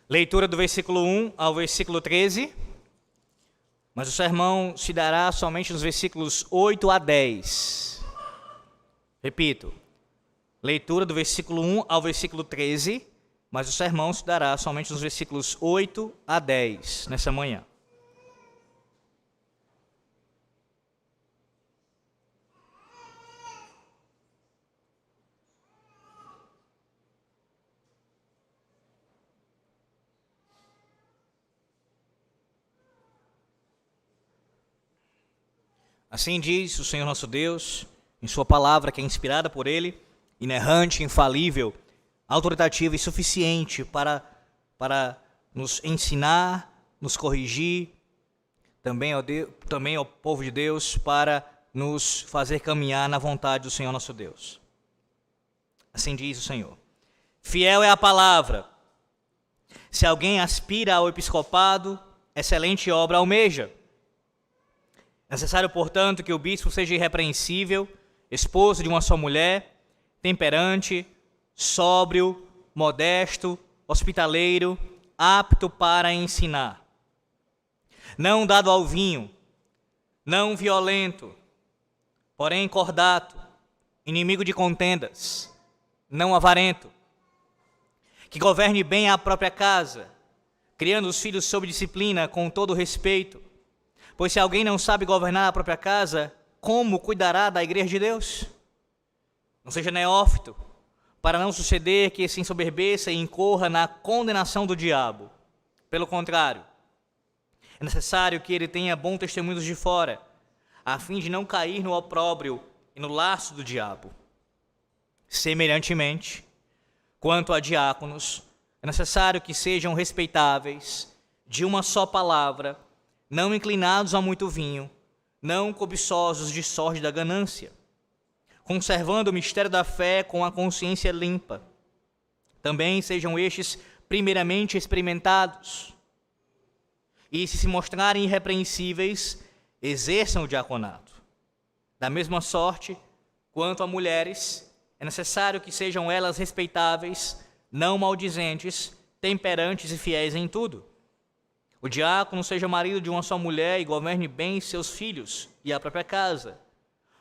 Leitura do versículo 1 ao versículo 13, mas o sermão se dará somente nos versículos 8 a 10. Repito, leitura do versículo 1 ao versículo 13, mas o sermão se dará somente nos versículos 8 a 10, nessa manhã. Assim diz o Senhor nosso Deus, em sua palavra que é inspirada por Ele, inerrante, infalível, autoritativa e suficiente para nos ensinar, nos corrigir, também ao povo de Deus, para nos fazer caminhar na vontade do Senhor nosso Deus. Assim diz o Senhor. Fiel é a palavra. Se alguém aspira ao episcopado, excelente obra almeja. É necessário, portanto, que o bispo seja irrepreensível, esposo de uma só mulher, temperante, sóbrio, modesto, hospitaleiro, apto para ensinar. Não dado ao vinho, não violento, porém cordato, inimigo de contendas, não avarento, que governe bem a própria casa, criando os filhos sob disciplina com todo respeito. Pois se alguém não sabe governar a própria casa, como cuidará da igreja de Deus? Não seja neófito, para não suceder que se ensoberbeça e incorra na condenação do diabo. Pelo contrário, é necessário que ele tenha bom testemunho de fora, a fim de não cair no opróbrio e no laço do diabo. Semelhantemente, quanto a diáconos, é necessário que sejam respeitáveis, de uma só palavra, não inclinados a muito vinho, não cobiçosos de sorte da ganância, conservando o mistério da fé com a consciência limpa. Também sejam estes primeiramente experimentados, e se mostrarem irrepreensíveis, exerçam o diaconato. Da mesma sorte, quanto a mulheres, é necessário que sejam elas respeitáveis, não maldizentes, temperantes e fiéis em tudo. O diácono seja marido de uma só mulher e governe bem seus filhos e a própria casa,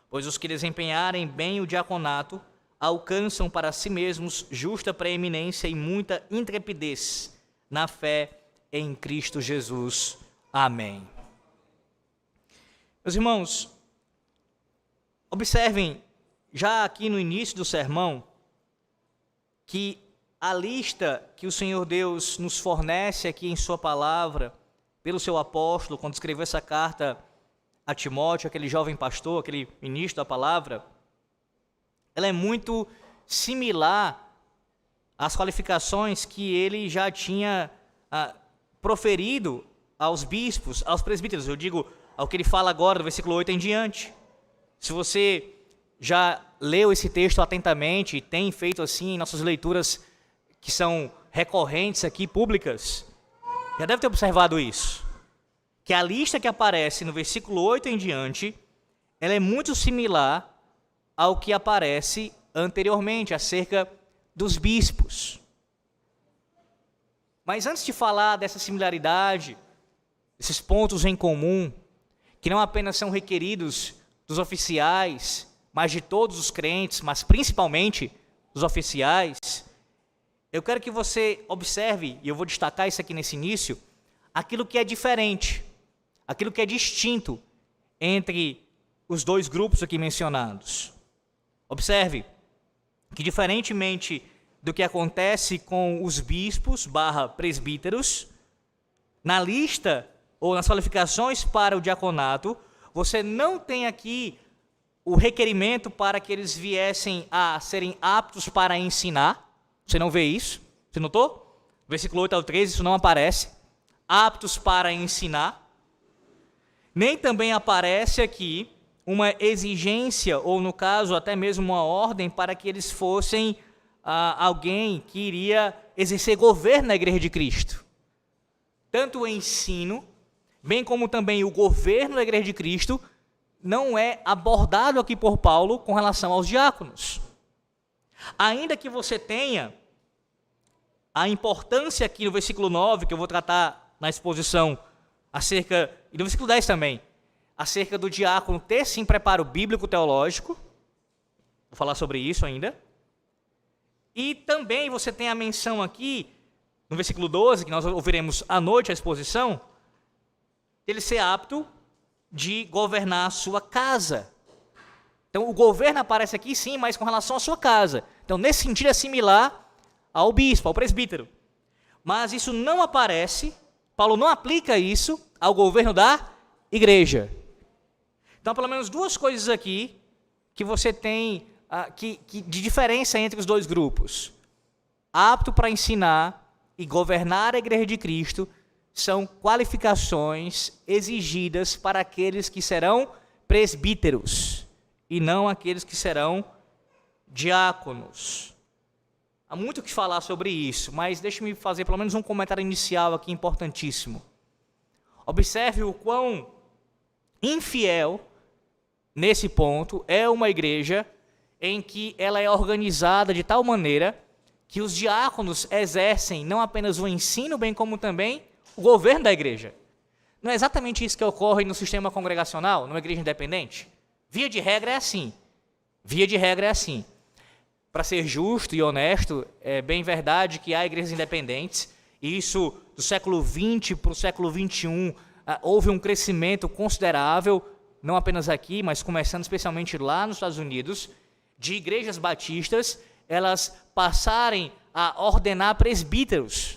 pois os que desempenharem bem o diaconato alcançam para si mesmos justa preeminência e muita intrepidez na fé em Cristo Jesus. Amém. Meus irmãos, observem já aqui no início do sermão que a lista que o Senhor Deus nos fornece aqui em sua palavra, pelo seu apóstolo, quando escreveu essa carta a Timóteo, aquele jovem pastor, aquele ministro da palavra, ela é muito similar às qualificações que ele já tinha proferido aos bispos, aos presbíteros. Eu digo, ao que ele fala agora, do versículo 8 em diante. Se você já leu esse texto atentamente e tem feito assim em nossas leituras que são recorrentes aqui, públicas, já deve ter observado isso, que a lista que aparece no versículo 8 em diante, ela é muito similar ao que aparece anteriormente, acerca dos bispos. Mas antes de falar dessa similaridade, desses pontos em comum, que não apenas são requeridos dos oficiais, mas de todos os crentes, mas principalmente dos oficiais, eu quero que você observe, e eu vou destacar isso aqui nesse início, aquilo que é diferente, aquilo que é distinto entre os dois grupos aqui mencionados. Observe que, diferentemente do que acontece com os bispos / presbíteros, na lista ou nas qualificações para o diaconato, você não tem aqui o requerimento para que eles viessem a serem aptos para ensinar. Você não vê isso? Você notou? Versículo 8 ao 13, isso não aparece. Aptos para ensinar. Nem também aparece aqui uma exigência, ou no caso até mesmo uma ordem, para que eles fossem alguém que iria exercer governo na igreja de Cristo. Tanto o ensino, bem como também o governo da igreja de Cristo, não é abordado aqui por Paulo com relação aos diáconos. Ainda que você tenha a importância aqui no versículo 9, que eu vou tratar na exposição, e no versículo 10 também, acerca do diácono ter sim preparo bíblico teológico, vou falar sobre isso ainda. E também você tem a menção aqui, no versículo 12, que nós ouviremos à noite a exposição, ele ser apto de governar a sua casa. Então, o governo aparece aqui sim, mas com relação à sua casa. Então, nesse sentido, é similar ao bispo, ao presbítero. Mas isso não aparece, Paulo não aplica isso ao governo da igreja. Então, pelo menos duas coisas aqui que você tem de diferença entre os dois grupos. Apto para ensinar e governar a igreja de Cristo são qualificações exigidas para aqueles que serão presbíteros e não aqueles que serão diáconos. Há muito o que falar sobre isso, mas deixe-me fazer pelo menos um comentário inicial aqui importantíssimo. Observe o quão infiel, nesse ponto, é uma igreja em que ela é organizada de tal maneira que os diáconos exercem não apenas o ensino, bem como também o governo da igreja. Não é exatamente isso que ocorre no sistema congregacional, numa igreja independente? Via de regra é assim. Via de regra é assim. Para ser justo e honesto, é bem verdade que há igrejas independentes, e isso do século XX para o século XXI houve um crescimento considerável, não apenas aqui, mas começando especialmente lá nos Estados Unidos, de igrejas batistas, elas passarem a ordenar presbíteros.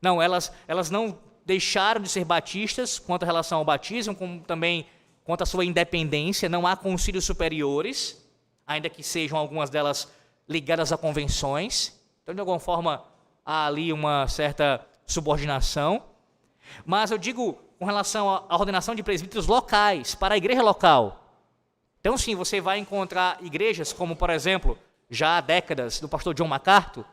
Não, elas não deixaram de ser batistas quanto à relação ao batismo, como também quanto à sua independência. Não há concílios superiores, ainda que sejam algumas delas ligadas a convenções. Então, de alguma forma, há ali uma certa subordinação. Mas eu digo com relação à ordenação de presbíteros locais, para a igreja local. Então, sim, você vai encontrar igrejas como, por exemplo, já há décadas, do pastor John MacArthur,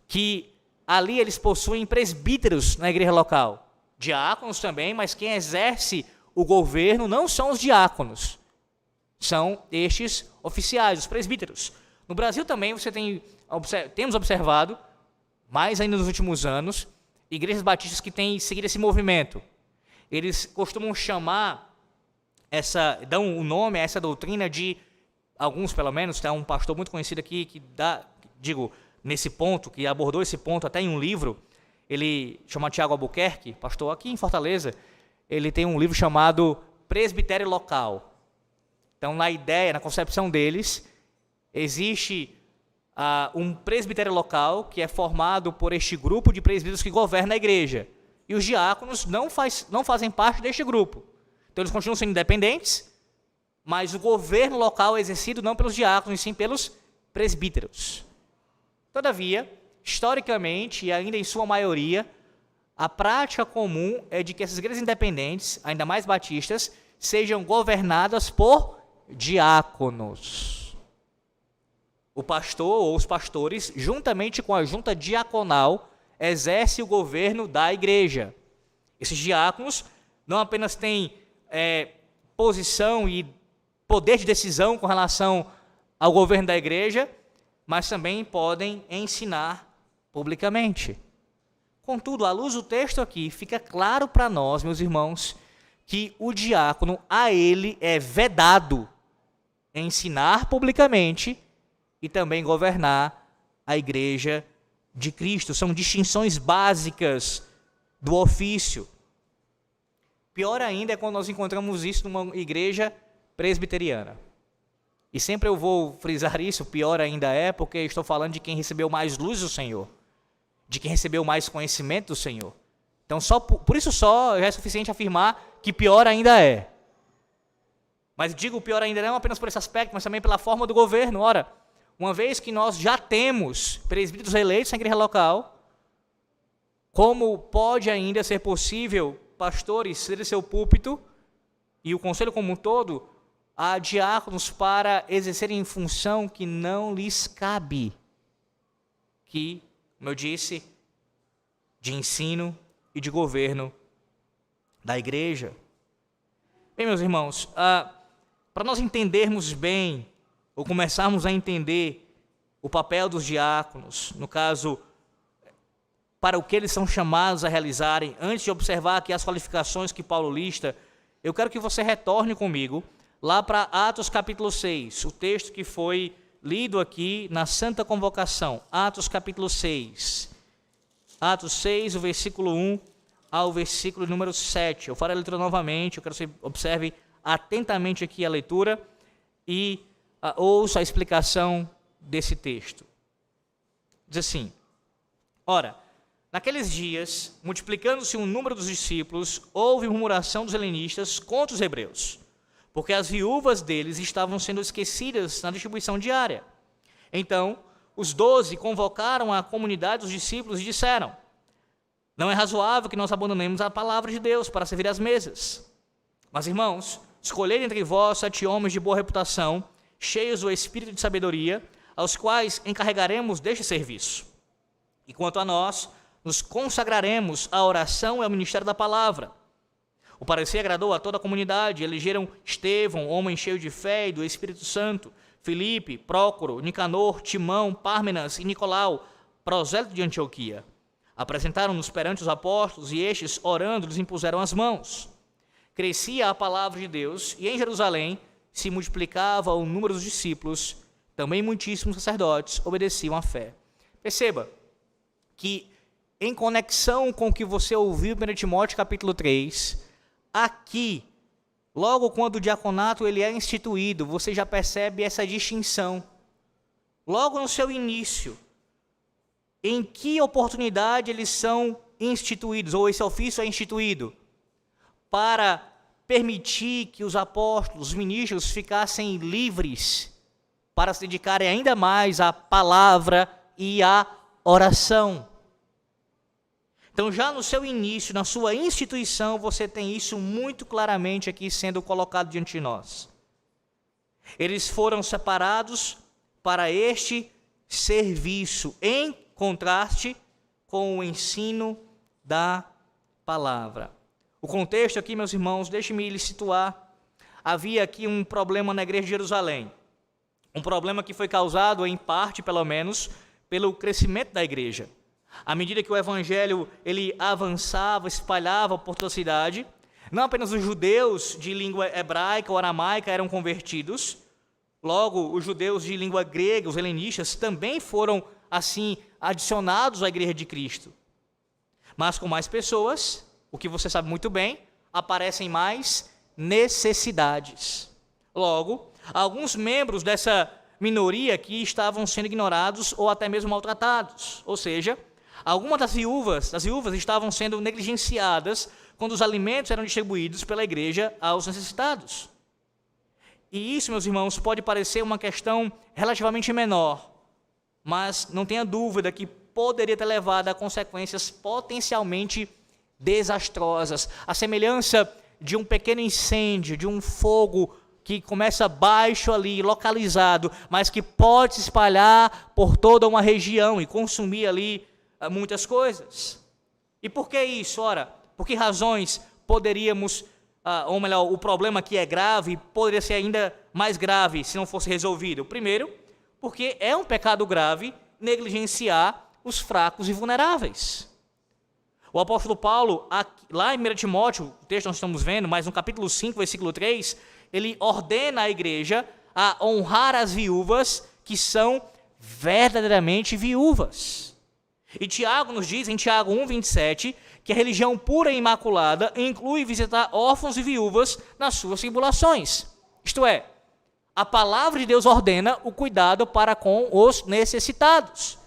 que ali eles possuem presbíteros na igreja local. Diáconos também, mas quem exerce o governo não são os diáconos, são estes oficiais, os presbíteros. No Brasil também temos observado, mais ainda nos últimos anos, igrejas batistas que têm seguido esse movimento. Eles costumam dão o nome a essa doutrina de, alguns pelo menos, tem um pastor muito conhecido aqui que nesse ponto, que abordou esse ponto até em um livro, ele chama Tiago Albuquerque, pastor aqui em Fortaleza, ele tem um livro chamado Presbitério Local. Então, na concepção deles, existe um presbitério local que é formado por este grupo de presbíteros que governa a igreja. E os diáconos não fazem parte deste grupo. Então, eles continuam sendo independentes, mas o governo local é exercido não pelos diáconos, e sim pelos presbíteros. Todavia, historicamente, e ainda em sua maioria, a prática comum é de que essas igrejas independentes, ainda mais batistas, sejam governadas por diáconos. O pastor ou os pastores, juntamente com a junta diaconal, exerce o governo da igreja. Esses diáconos não apenas têm posição e poder de decisão com relação ao governo da igreja, mas também podem ensinar publicamente. Contudo, à luz do texto aqui, fica claro para nós, meus irmãos, que o diácono, a ele é vedado ensinar publicamente e também governar a igreja de Cristo. São distinções básicas do ofício. Pior ainda é quando nós encontramos isso numa igreja presbiteriana. E sempre eu vou frisar isso, pior ainda é, porque estou falando de quem recebeu mais luz do Senhor, de quem recebeu mais conhecimento do Senhor. Então, por isso só já é suficiente afirmar que pior ainda é. Mas digo pior ainda não apenas por esse aspecto, mas também pela forma do governo. Ora, uma vez que nós já temos presbíteros eleitos na igreja local, como pode ainda ser possível pastores cederem seu púlpito e o conselho como um todo a diáconos para exercerem função que não lhes cabe, que, como eu disse, de ensino e de governo da igreja? Bem, meus irmãos, para nós entendermos bem, ou começarmos a entender o papel dos diáconos, no caso, para o que eles são chamados a realizarem, antes de observar aqui as qualificações que Paulo lista, eu quero que você retorne comigo lá para Atos capítulo 6, o texto que foi lido aqui na Santa Convocação. Atos capítulo 6. Atos 6, o versículo 1 ao versículo número 7. Eu farei a leitura novamente, eu quero que você observe atentamente aqui a leitura e ouça a explicação desse texto. Diz assim: ora, naqueles dias, multiplicando-se o número dos discípulos, houve murmuração dos helenistas contra os hebreus, porque as viúvas deles estavam sendo esquecidas na distribuição diária. Então, os 12 convocaram a comunidade dos discípulos e disseram: não é razoável que nós abandonemos a palavra de Deus para servir às mesas. Mas, irmãos, escolhei entre vós 7 homens de boa reputação, cheios do espírito de sabedoria, aos quais encarregaremos deste serviço. E quanto a nós, nos consagraremos à oração e ao ministério da palavra. O parecer agradou a toda a comunidade, elegeram Estevão, homem cheio de fé e do Espírito Santo, Filipe, Prócoro, Nicanor, Timão, Pármenas e Nicolau, prosélito de Antioquia. Apresentaram-nos perante os apóstolos e estes, orando, lhes impuseram as mãos. Crescia a palavra de Deus e em Jerusalém se multiplicava o número dos discípulos, também muitíssimos sacerdotes obedeciam à fé. Perceba que, em conexão com o que você ouviu em 1 Timóteo capítulo 3, aqui, logo quando o diaconato ele é instituído, você já percebe essa distinção. Logo no seu início, em que oportunidade eles são instituídos, ou esse ofício é instituído? Para permitir que os apóstolos, os ministros, ficassem livres para se dedicarem ainda mais à palavra e à oração. Então, já no seu início, na sua instituição, você tem isso muito claramente aqui sendo colocado diante de nós. Eles foram separados para este serviço, em contraste com o ensino da palavra. O contexto aqui, meus irmãos, deixe-me lhe situar. Havia aqui um problema na igreja de Jerusalém. Um problema que foi causado, em parte, pelo menos, pelo crescimento da igreja. À medida que o evangelho ele avançava, espalhava por toda a cidade, não apenas os judeus de língua hebraica ou aramaica eram convertidos, logo os judeus de língua grega, os helenistas, também foram, assim, adicionados à igreja de Cristo. Mas com mais pessoas, o que você sabe muito bem, aparecem mais necessidades. Logo, alguns membros dessa minoria aqui estavam sendo ignorados ou até mesmo maltratados. Ou seja, algumas das viúvas estavam sendo negligenciadas quando os alimentos eram distribuídos pela igreja aos necessitados. E isso, meus irmãos, pode parecer uma questão relativamente menor, mas não tenha dúvida que poderia ter levado a consequências potencialmente desastrosas. A semelhança de um pequeno incêndio, de um fogo que começa baixo ali, localizado, mas que pode se espalhar por toda uma região e consumir ali muitas coisas. E por que isso? Ora, por que razões poderíamos, ou melhor, o problema que é grave, poderia ser ainda mais grave se não fosse resolvido? Primeiro, porque é um pecado grave negligenciar os fracos e vulneráveis. O apóstolo Paulo, lá em 1 Timóteo, o texto que nós estamos vendo, mas no capítulo 5, versículo 3, ele ordena à igreja a honrar as viúvas que são verdadeiramente viúvas. E Tiago nos diz, em Tiago 1,27, que a religião pura e imaculada inclui visitar órfãos e viúvas nas suas tribulações. Isto é, a palavra de Deus ordena o cuidado para com os necessitados.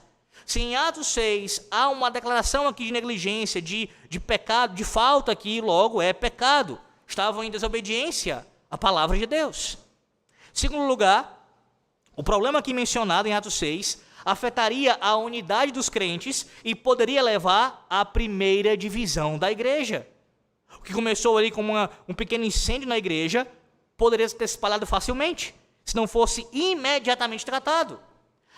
Se em Atos 6 há uma declaração aqui de negligência, de pecado, de falta aqui, logo é pecado. Estavam em desobediência à palavra de Deus. Segundo lugar, o problema aqui mencionado em Atos 6 afetaria a unidade dos crentes e poderia levar à primeira divisão da igreja. O que começou ali como um pequeno incêndio na igreja, poderia ter se espalhado facilmente, se não fosse imediatamente tratado.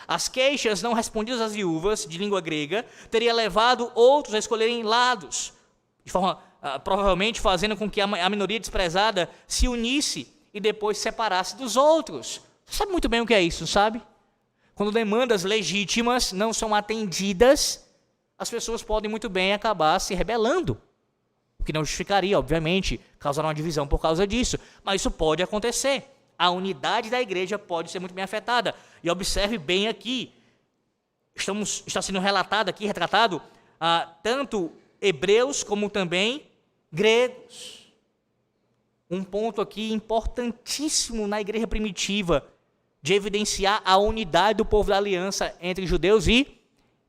As queixas não respondidas às viúvas, de língua grega, teria levado outros a escolherem lados, de forma, provavelmente fazendo com que a minoria desprezada se unisse e depois se separasse dos outros. Você sabe muito bem o que é isso, sabe? Quando demandas legítimas não são atendidas, as pessoas podem muito bem acabar se rebelando. O que não justificaria, obviamente, causar uma divisão por causa disso. Mas isso pode acontecer. A unidade da igreja pode ser muito bem afetada. E observe bem aqui, está sendo retratado, tanto hebreus como também gregos. Um ponto aqui importantíssimo na igreja primitiva, de evidenciar a unidade do povo da aliança entre judeus e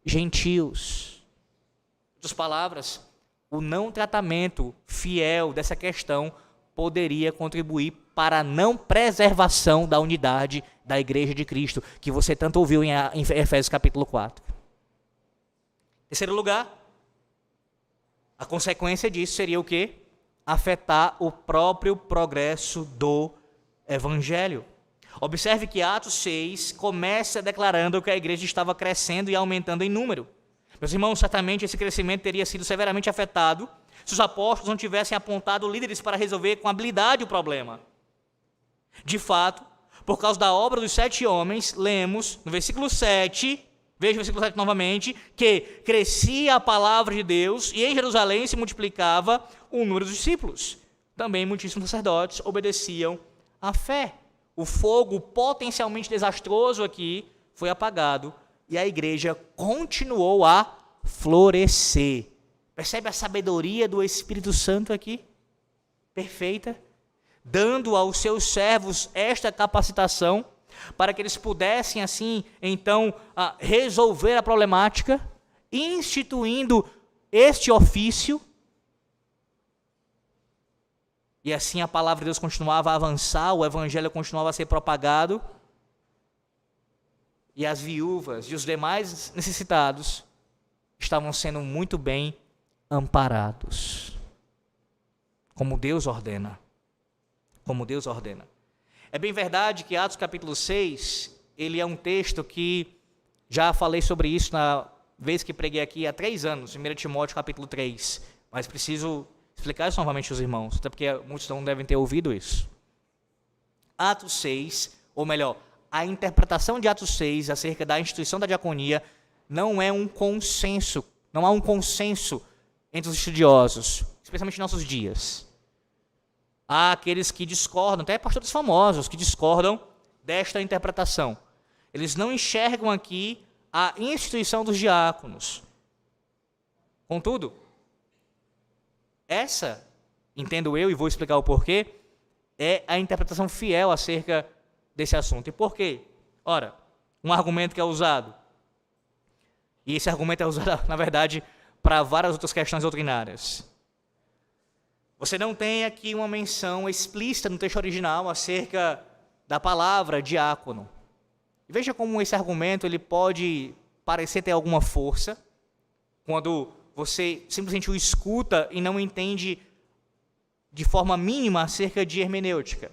gentios. Em outras palavras, o não tratamento fiel dessa questão poderia contribuir para a não preservação da unidade da igreja de Cristo, que você tanto ouviu em Efésios capítulo 4. Em terceiro lugar, a consequência disso seria o quê? Afetar o próprio progresso do evangelho. Observe que Atos 6 começa declarando que a igreja estava crescendo e aumentando em número. Meus irmãos, certamente esse crescimento teria sido severamente afetado se os apóstolos não tivessem apontado líderes para resolver com habilidade o problema. De fato, por causa da obra dos 7 homens, lemos no versículo 7, veja o versículo 7 novamente, que crescia a palavra de Deus e em Jerusalém se multiplicava o número dos discípulos. Também muitíssimos sacerdotes obedeciam à fé. O fogo potencialmente desastroso aqui foi apagado e a igreja continuou a florescer. Percebe a sabedoria do Espírito Santo aqui? Perfeita. Dando aos seus servos esta capacitação para que eles pudessem, assim, então, resolver a problemática, instituindo este ofício. E assim a palavra de Deus continuava a avançar, o evangelho continuava a ser propagado, e as viúvas e os demais necessitados estavam sendo muito bem amparados, como Deus ordena. Como Deus ordena. É bem verdade que Atos capítulo 6, ele é um texto que já falei sobre isso na vez que preguei aqui há 3 anos, em 1 Timóteo capítulo 3, mas preciso explicar isso novamente aos irmãos, até porque muitos não devem ter ouvido isso. Atos 6, ou melhor, a interpretação de Atos 6 acerca da instituição da diaconia não é um consenso, não há um consenso entre os estudiosos, especialmente em nossos dias. Há aqueles que discordam, até pastores famosos, que discordam desta interpretação. Eles não enxergam aqui a instituição dos diáconos. Contudo, essa, entendo eu, e vou explicar o porquê, é a interpretação fiel acerca desse assunto. E por quê? Ora, um argumento que é usado, e esse argumento é usado, na verdade, para várias outras questões doutrinárias. Você não tem aqui uma menção explícita no texto original acerca da palavra diácono. Veja como esse argumento ele pode parecer ter alguma força quando você simplesmente o escuta e não entende de forma mínima acerca de hermenêutica.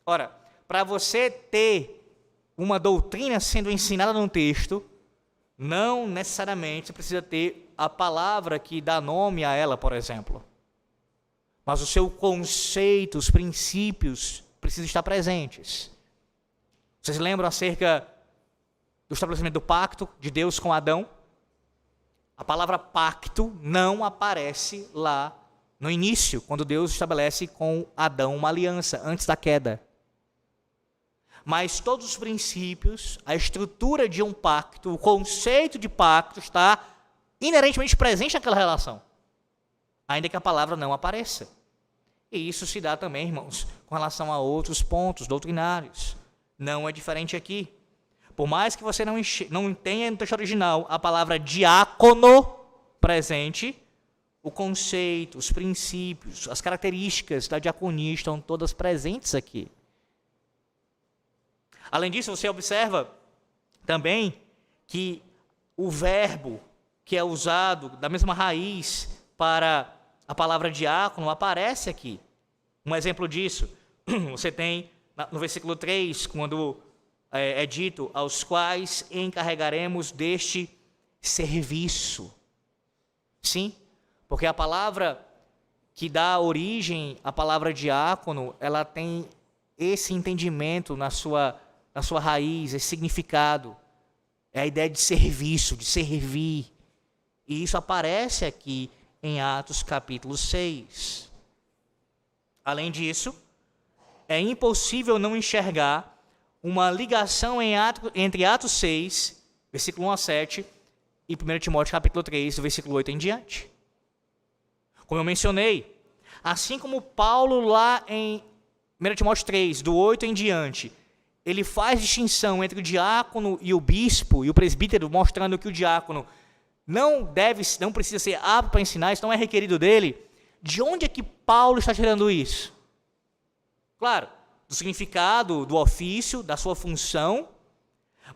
Ora, para você ter uma doutrina sendo ensinada num texto, não necessariamente você precisa ter a palavra que dá nome a ela, por exemplo. Mas o seu conceito, os princípios precisam estar presentes. Vocês lembram acerca do estabelecimento do pacto de Deus com Adão? A palavra pacto não aparece lá no início, quando Deus estabelece com Adão uma aliança, antes da queda. Mas todos os princípios, a estrutura de um pacto, o conceito de pacto está inerentemente presente naquela relação, ainda que a palavra não apareça. E isso se dá também, irmãos, com relação a outros pontos doutrinários. Não é diferente aqui. Por mais que você não tenha no texto original a palavra diácono presente, o conceito, os princípios, as características da diaconia estão todas presentes aqui. Além disso, você observa também que o verbo que é usado da mesma raiz para a palavra diácono aparece aqui. Um exemplo disso, você tem no versículo 3, quando é dito, aos quais encarregaremos deste serviço. Sim, porque a palavra que dá origem à palavra diácono, ela tem esse entendimento na sua raiz, esse significado. É a ideia de serviço, de servir. E isso aparece aqui em Atos capítulo 6. Além disso, é impossível não enxergar uma ligação entre Atos 6, versículo 1 a 7, e 1 Timóteo capítulo 3, versículo 8 em diante. Como eu mencionei, assim como Paulo lá em 1 Timóteo 3, do 8 em diante, ele faz distinção entre o diácono e o bispo e o presbítero, mostrando que o diácono não precisa ser apto para ensinar, isso não é requerido dele. De onde é que Paulo está tirando isso? Claro, do significado do ofício, da sua função,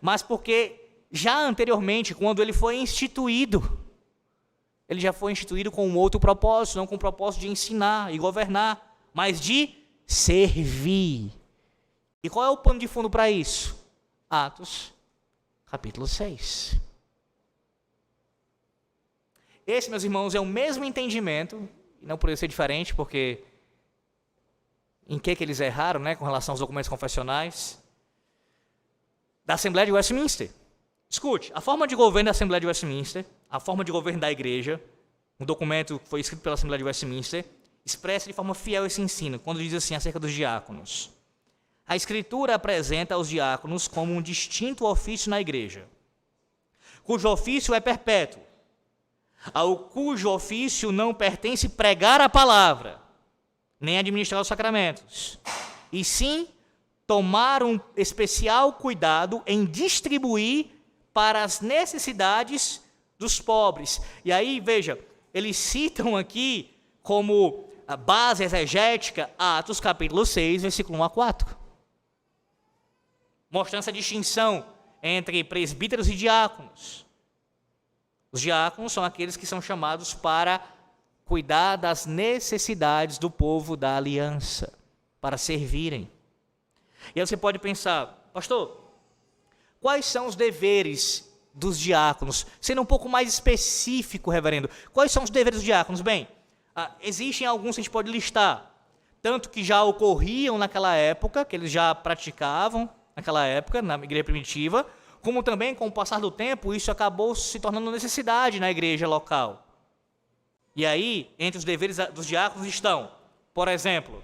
mas porque já anteriormente, quando ele foi instituído, ele já foi instituído com um outro propósito, não com o propósito de ensinar e governar, mas de servir. E qual é o pano de fundo para isso? Atos, capítulo 6. Esse, meus irmãos, é o mesmo entendimento, e não poderia ser diferente, porque em que eles erraram, né, com relação aos documentos confessionais, da Assembleia de Westminster. Escute, a forma de governo da Assembleia de Westminster, a forma de governo da igreja, um documento que foi escrito pela Assembleia de Westminster, expressa de forma fiel esse ensino, quando diz assim acerca dos diáconos. A Escritura apresenta os diáconos como um distinto ofício na igreja, cujo ofício é perpétuo, ao cujo ofício não pertence pregar a palavra, nem administrar os sacramentos, e sim tomar um especial cuidado em distribuir para as necessidades dos pobres. E aí, veja, eles citam aqui como a base exegética Atos capítulo 6, versículo 1 a 4. Mostrando essa distinção entre presbíteros e diáconos. Os diáconos são aqueles que são chamados para cuidar das necessidades do povo da aliança, para servirem. E aí você pode pensar, pastor, quais são os deveres dos diáconos? Sendo um pouco mais específico, reverendo, quais são os deveres dos diáconos? Bem, existem alguns que a gente pode listar, tanto que já ocorriam naquela época, que eles já praticavam naquela época, na igreja primitiva, como também, com o passar do tempo, isso acabou se tornando necessidade na igreja local. E aí, entre os deveres dos diáconos estão, por exemplo,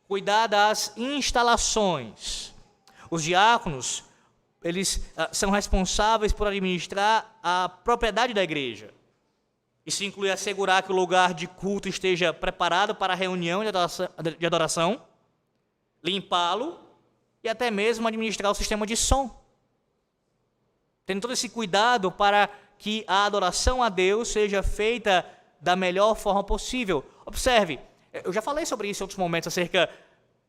cuidar das instalações. Os diáconos, eles são responsáveis por administrar a propriedade da igreja. Isso inclui assegurar que o lugar de culto esteja preparado para a reunião de adoração, limpá-lo e até mesmo administrar o sistema de som. Tendo todo esse cuidado para que a adoração a Deus seja feita da melhor forma possível. Observe, eu já falei sobre isso em outros momentos, acerca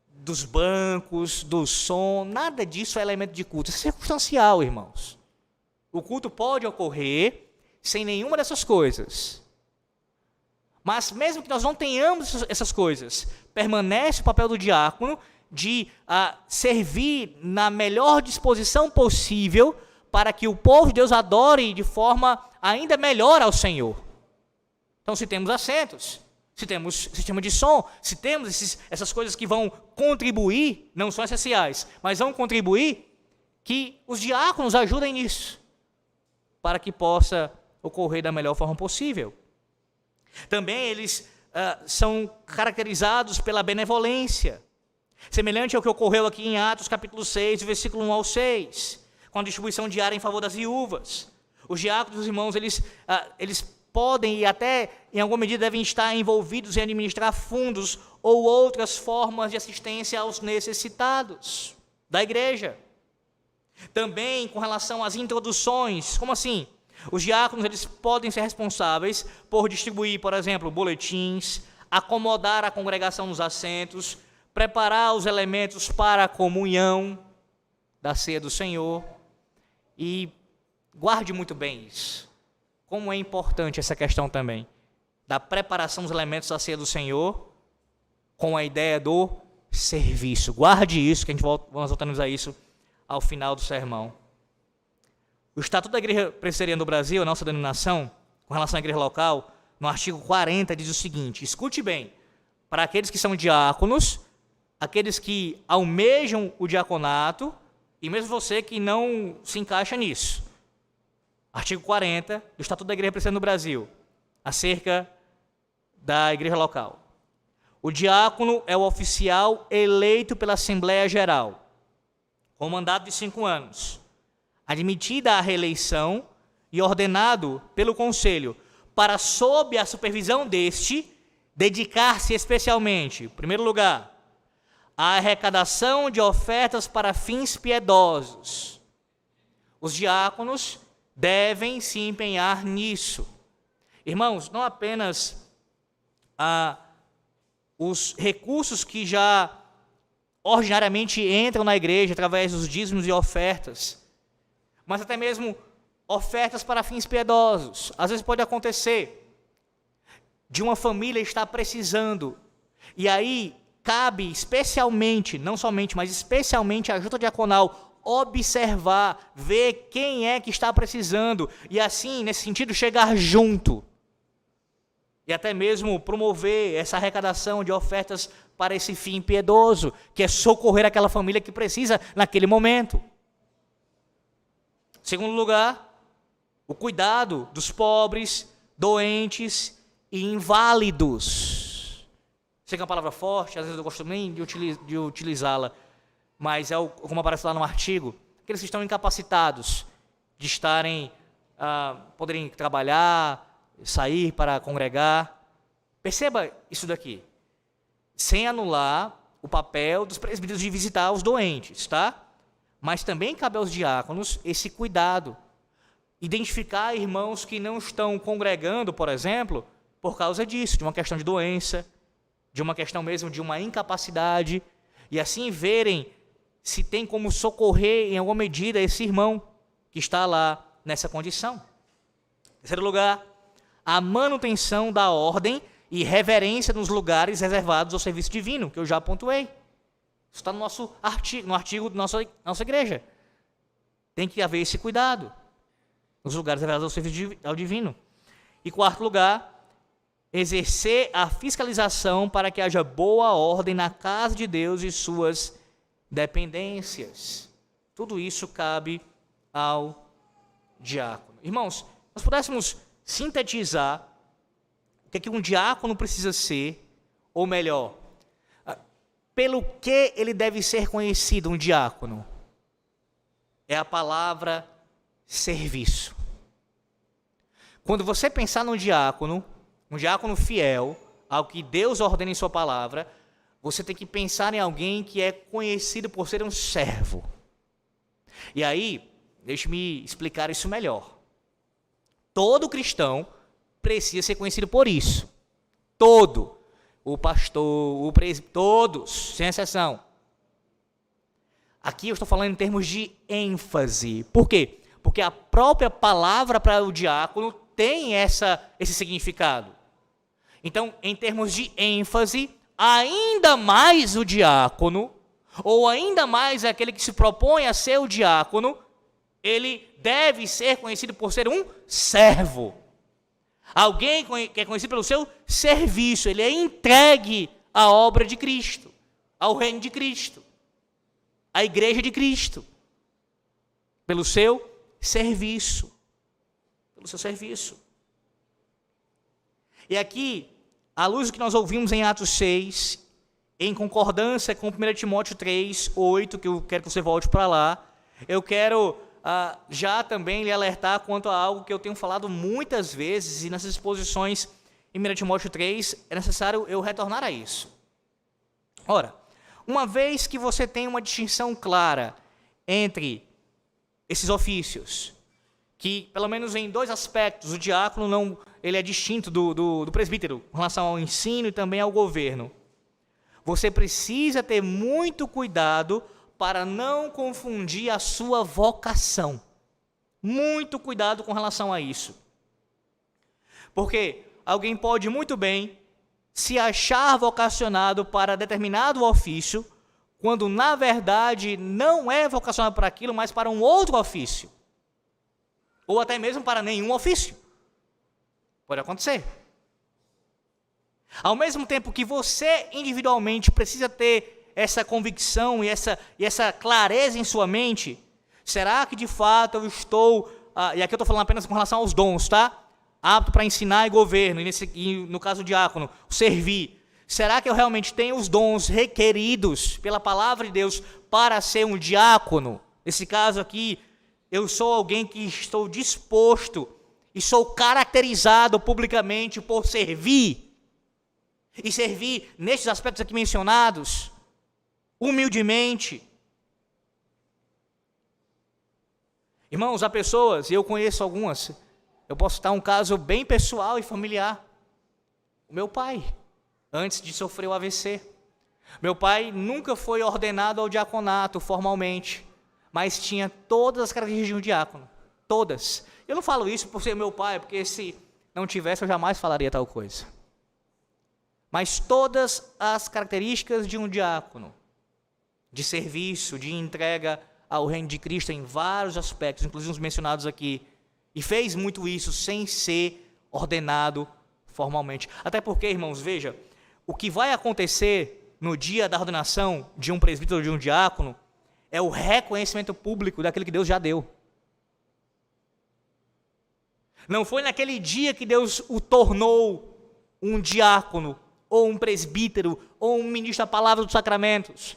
dos bancos, do som, nada disso é elemento de culto, isso é circunstancial, irmãos. O culto pode ocorrer sem nenhuma dessas coisas. Mas mesmo que nós não tenhamos essas coisas, permanece o papel do diácono de servir na melhor disposição possível para que o povo de Deus adore de forma ainda melhor ao Senhor. Então, se temos assentos, se temos sistema de som, se temos essas coisas que vão contribuir, não são essenciais, mas vão contribuir, que os diáconos ajudem nisso, para que possa ocorrer da melhor forma possível. Também eles são caracterizados pela benevolência, semelhante ao que ocorreu aqui em Atos capítulo 6, versículo 1 ao 6, com a distribuição diária em favor das viúvas. Os diáconos, os irmãos, eles podem e até, em alguma medida, devem estar envolvidos em administrar fundos ou outras formas de assistência aos necessitados da igreja. Também com relação às introduções, como assim? Os diáconos, eles podem ser responsáveis por distribuir, por exemplo, boletins, acomodar a congregação nos assentos, preparar os elementos para a comunhão da ceia do Senhor. E guarde muito bem isso. Como é importante essa questão também, da preparação dos elementos da ceia do Senhor, com a ideia do serviço. Guarde isso, que nós voltamos a isso ao final do sermão. O Estatuto da Igreja Presbiteriana do Brasil, a nossa denominação, com relação à igreja local, no artigo 40, diz o seguinte, escute bem, para aqueles que são diáconos, aqueles que almejam o diaconato, e mesmo você que não se encaixa nisso, Artigo 40 do Estatuto da Igreja Presbiteriana no Brasil, acerca da igreja local. O diácono é o oficial eleito pela Assembleia Geral, com mandato de 5 anos, admitida a reeleição e ordenado pelo Conselho para, sob a supervisão deste, dedicar-se especialmente, em primeiro lugar, à arrecadação de ofertas para fins piedosos. Os diáconos devem se empenhar nisso. Irmãos, não apenas os recursos que já ordinariamente entram na igreja através dos dízimos e ofertas, mas até mesmo ofertas para fins piedosos. Às vezes pode acontecer de uma família estar precisando, e aí cabe especialmente, não somente, mas especialmente a junta diaconal observar, ver quem é que está precisando, e assim, nesse sentido, chegar junto. E até mesmo promover essa arrecadação de ofertas para esse fim piedoso, que é socorrer aquela família que precisa naquele momento. Segundo lugar, o cuidado dos pobres, doentes e inválidos. Sei que é uma palavra forte, às vezes eu gosto nem de utilizá-la, mas é como aparece lá no artigo, aqueles que estão incapacitados de estarem, poderem trabalhar, sair para congregar. Perceba isso daqui, sem anular o papel dos presbíteros de visitar os doentes, tá? Mas também cabe aos diáconos esse cuidado, identificar irmãos que não estão congregando, por exemplo, por causa disso, de uma questão de doença, de uma questão mesmo de uma incapacidade, e assim verem se tem como socorrer em alguma medida esse irmão que está lá nessa condição. Em terceiro lugar, a manutenção da ordem e reverência nos lugares reservados ao serviço divino, que eu já pontuei. Isso está no nosso artigo, no artigo da nossa igreja. Tem que haver esse cuidado nos lugares reservados ao serviço ao divino. E quarto lugar, exercer a fiscalização para que haja boa ordem na casa de Deus e suas dependências. Tudo isso cabe ao diácono. Irmãos, nós pudéssemos sintetizar o que é que um diácono precisa ser, ou melhor, pelo que ele deve ser conhecido, um diácono. É a palavra serviço. Quando você pensar num diácono, um diácono fiel ao que Deus ordena em sua palavra, você tem que pensar em alguém que é conhecido por ser um servo. E aí, deixe-me explicar isso melhor. Todo cristão precisa ser conhecido por isso. Todo. O pastor, o presbítero, todos, sem exceção. Aqui eu estou falando em termos de ênfase. Por quê? Porque a própria palavra para o diácono tem esse significado. Então, em termos de ênfase, ainda mais o diácono, ou ainda mais aquele que se propõe a ser o diácono, ele deve ser conhecido por ser um servo. Alguém que é conhecido pelo seu serviço, ele é entregue à obra de Cristo, ao reino de Cristo, à igreja de Cristo, pelo seu serviço. Pelo seu serviço. E aqui, à luz do que nós ouvimos em Atos 6, em concordância com 1 Timóteo 3, 8, que eu quero que você volte para lá, eu quero já também lhe alertar quanto a algo que eu tenho falado muitas vezes, e nessas exposições em 1 Timóteo 3, é necessário eu retornar a isso. Ora, uma vez que você tem uma distinção clara entre esses ofícios, que pelo menos em 2 aspectos, o diácono ele é distinto do presbítero, com relação ao ensino e também ao governo, você precisa ter muito cuidado para não confundir a sua vocação. Muito cuidado com relação a isso. Porque alguém pode muito bem se achar vocacionado para determinado ofício, quando na verdade não é vocacionado para aquilo, mas para um outro ofício. Ou até mesmo para nenhum ofício. Pode acontecer. Ao mesmo tempo que você individualmente precisa ter essa convicção e essa clareza em sua mente, será que de fato eu estou e aqui eu estou falando apenas com relação aos dons, tá? Apto para ensinar e governo, e no caso do diácono, servir. Será que eu realmente tenho os dons requeridos pela palavra de Deus para ser um diácono? Nesse caso aqui, eu sou alguém que estou disposto e sou caracterizado publicamente por servir. E servir nesses aspectos aqui mencionados, humildemente. Irmãos, há pessoas, e eu conheço algumas, eu posso citar um caso bem pessoal e familiar. O meu pai, antes de sofrer o AVC. Meu pai nunca foi ordenado ao diaconato formalmente, mas tinha todas as características de um diácono. Todas. Eu não falo isso por ser meu pai, porque se não tivesse eu jamais falaria tal coisa. Mas todas as características de um diácono, de serviço, de entrega ao reino de Cristo em vários aspectos, inclusive os mencionados aqui, e fez muito isso sem ser ordenado formalmente. Até porque, irmãos, veja, o que vai acontecer no dia da ordenação de um presbítero ou de um diácono é o reconhecimento público daquilo que Deus já deu. Não foi naquele dia que Deus o tornou um diácono, ou um presbítero, ou um ministro da palavra dos sacramentos.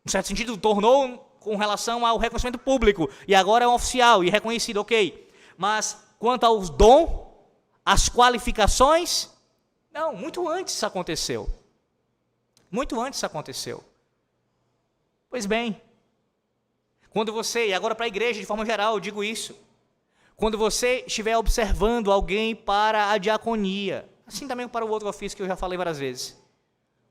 Em certo sentido, o tornou com relação ao reconhecimento público, e agora é um oficial e reconhecido, ok. Mas quanto aos dons, as qualificações, não, muito antes isso aconteceu. Muito antes isso aconteceu. Pois bem, quando você, e agora para a igreja de forma geral eu digo isso, quando você estiver observando alguém para a diaconia, assim também para o outro ofício que eu já falei várias vezes,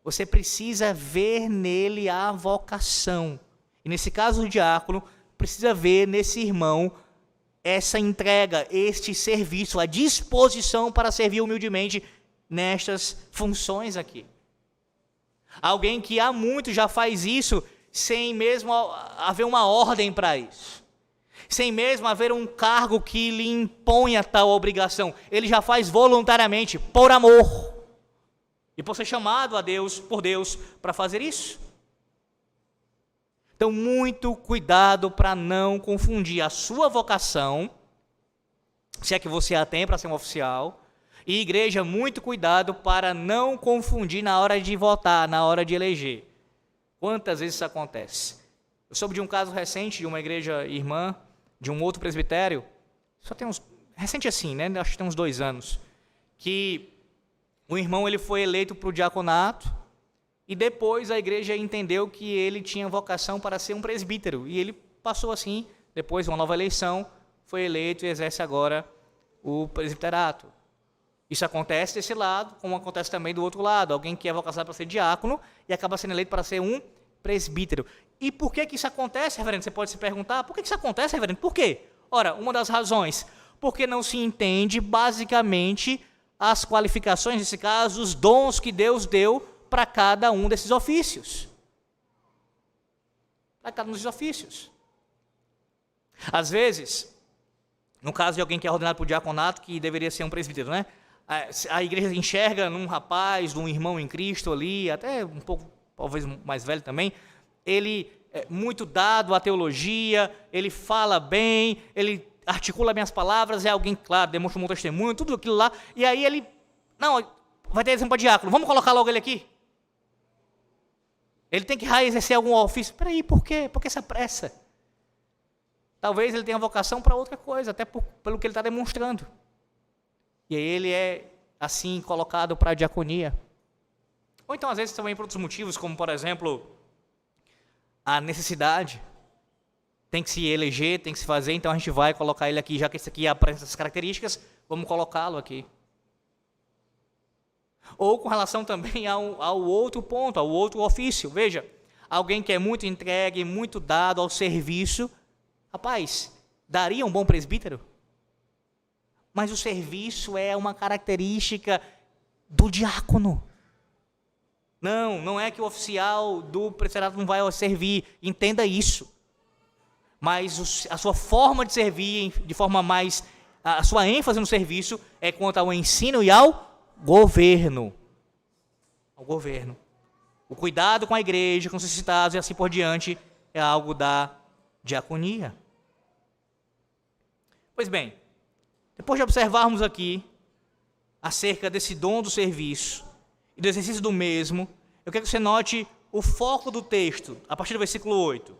você precisa ver nele a vocação. E nesse caso o diácono precisa ver nesse irmão essa entrega, este serviço, a disposição para servir humildemente nestas funções aqui. Alguém que há muito já faz isso sem mesmo haver uma ordem para isso. Sem mesmo haver um cargo que lhe imponha tal obrigação. Ele já faz voluntariamente, por amor. E por ser chamado por Deus, para fazer isso. Então, muito cuidado para não confundir a sua vocação, se é que você a tem para ser um oficial, e igreja, muito cuidado para não confundir na hora de votar, na hora de eleger. Quantas vezes isso acontece? Eu soube de um caso recente de uma igreja irmã, de um outro presbitério, só tem recente assim, né? Acho que tem uns 2 anos, que o irmão ele foi eleito para o diaconato, e depois a igreja entendeu que ele tinha vocação para ser um presbítero, e ele passou assim, depois de uma nova eleição, foi eleito e exerce agora o presbiterato. Isso acontece desse lado, como acontece também do outro lado, alguém que é vocacionado para ser diácono e acaba sendo eleito para ser um presbítero. E por que isso acontece, reverendo? Você pode se perguntar, por que isso acontece, reverendo? Por quê? Ora, uma das razões, porque não se entende basicamente as qualificações, nesse caso, os dons que Deus deu para cada um desses ofícios. Para cada um desses ofícios. Às vezes, no caso de alguém que é ordenado para o diaconato, que deveria ser um presbítero, né? A igreja enxerga num rapaz, num irmão em Cristo ali, até um pouco, talvez mais velho também, ele é muito dado à teologia, ele fala bem, ele articula bem as palavras, é alguém, claro, demonstra um bom testemunho, tudo aquilo lá, e aí ele, não, vai ter exemplo para diácono, vamos colocar logo ele aqui? Ele tem que exercer algum ofício. Peraí, por quê? Por que essa pressa? Talvez ele tenha vocação para outra coisa, até pelo que ele está demonstrando. E aí ele é, assim, colocado para a diaconia. Ou então, às vezes, também por outros motivos, como, por exemplo, a necessidade. Tem que se eleger, tem que se fazer, então a gente vai colocar ele aqui, já que esse aqui apresenta essas características, vamos colocá-lo aqui. Ou com relação também ao outro ponto, ao outro ofício. Veja, alguém que é muito entregue, muito dado ao serviço, rapaz, daria um bom presbítero? Mas o serviço é uma característica do diácono. Não é que o oficial do presbiterato não vai servir, entenda isso. Mas a sua forma de servir, de forma mais, a sua ênfase no serviço é quanto ao ensino e ao governo. Ao governo. O cuidado com a igreja, com os necessitados e assim por diante é algo da diaconia. Pois bem, depois de observarmos aqui acerca desse dom do serviço e do exercício do mesmo, eu quero que você note o foco do texto, a partir do versículo 8.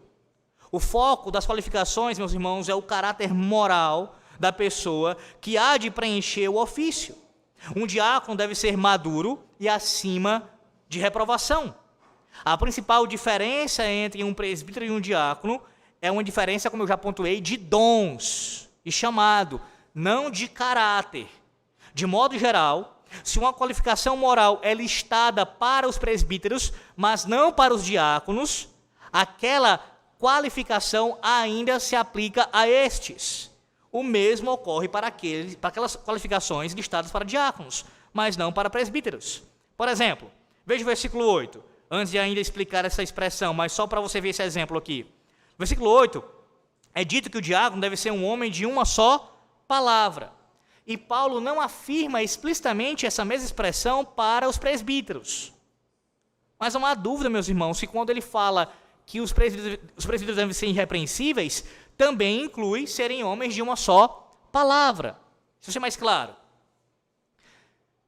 O foco das qualificações, meus irmãos, é o caráter moral da pessoa que há de preencher o ofício. Um diácono deve ser maduro e acima de reprovação. A principal diferença entre um presbítero e um diácono é uma diferença, como eu já pontuei, de dons e chamado, não de caráter. De modo geral, se uma qualificação moral é listada para os presbíteros, mas não para os diáconos, aquela qualificação ainda se aplica a estes. O mesmo ocorre para aquelas qualificações listadas para diáconos, mas não para presbíteros. Por exemplo, veja o versículo 8, antes de ainda explicar essa expressão, mas só para você ver esse exemplo aqui. No versículo 8, é dito que o diácono deve ser um homem de uma só palavra. E Paulo não afirma explicitamente essa mesma expressão para os presbíteros. Mas não há dúvida, meus irmãos, que quando ele fala que os presbíteros devem ser irrepreensíveis, também inclui serem homens de uma só palavra. Isso é mais claro.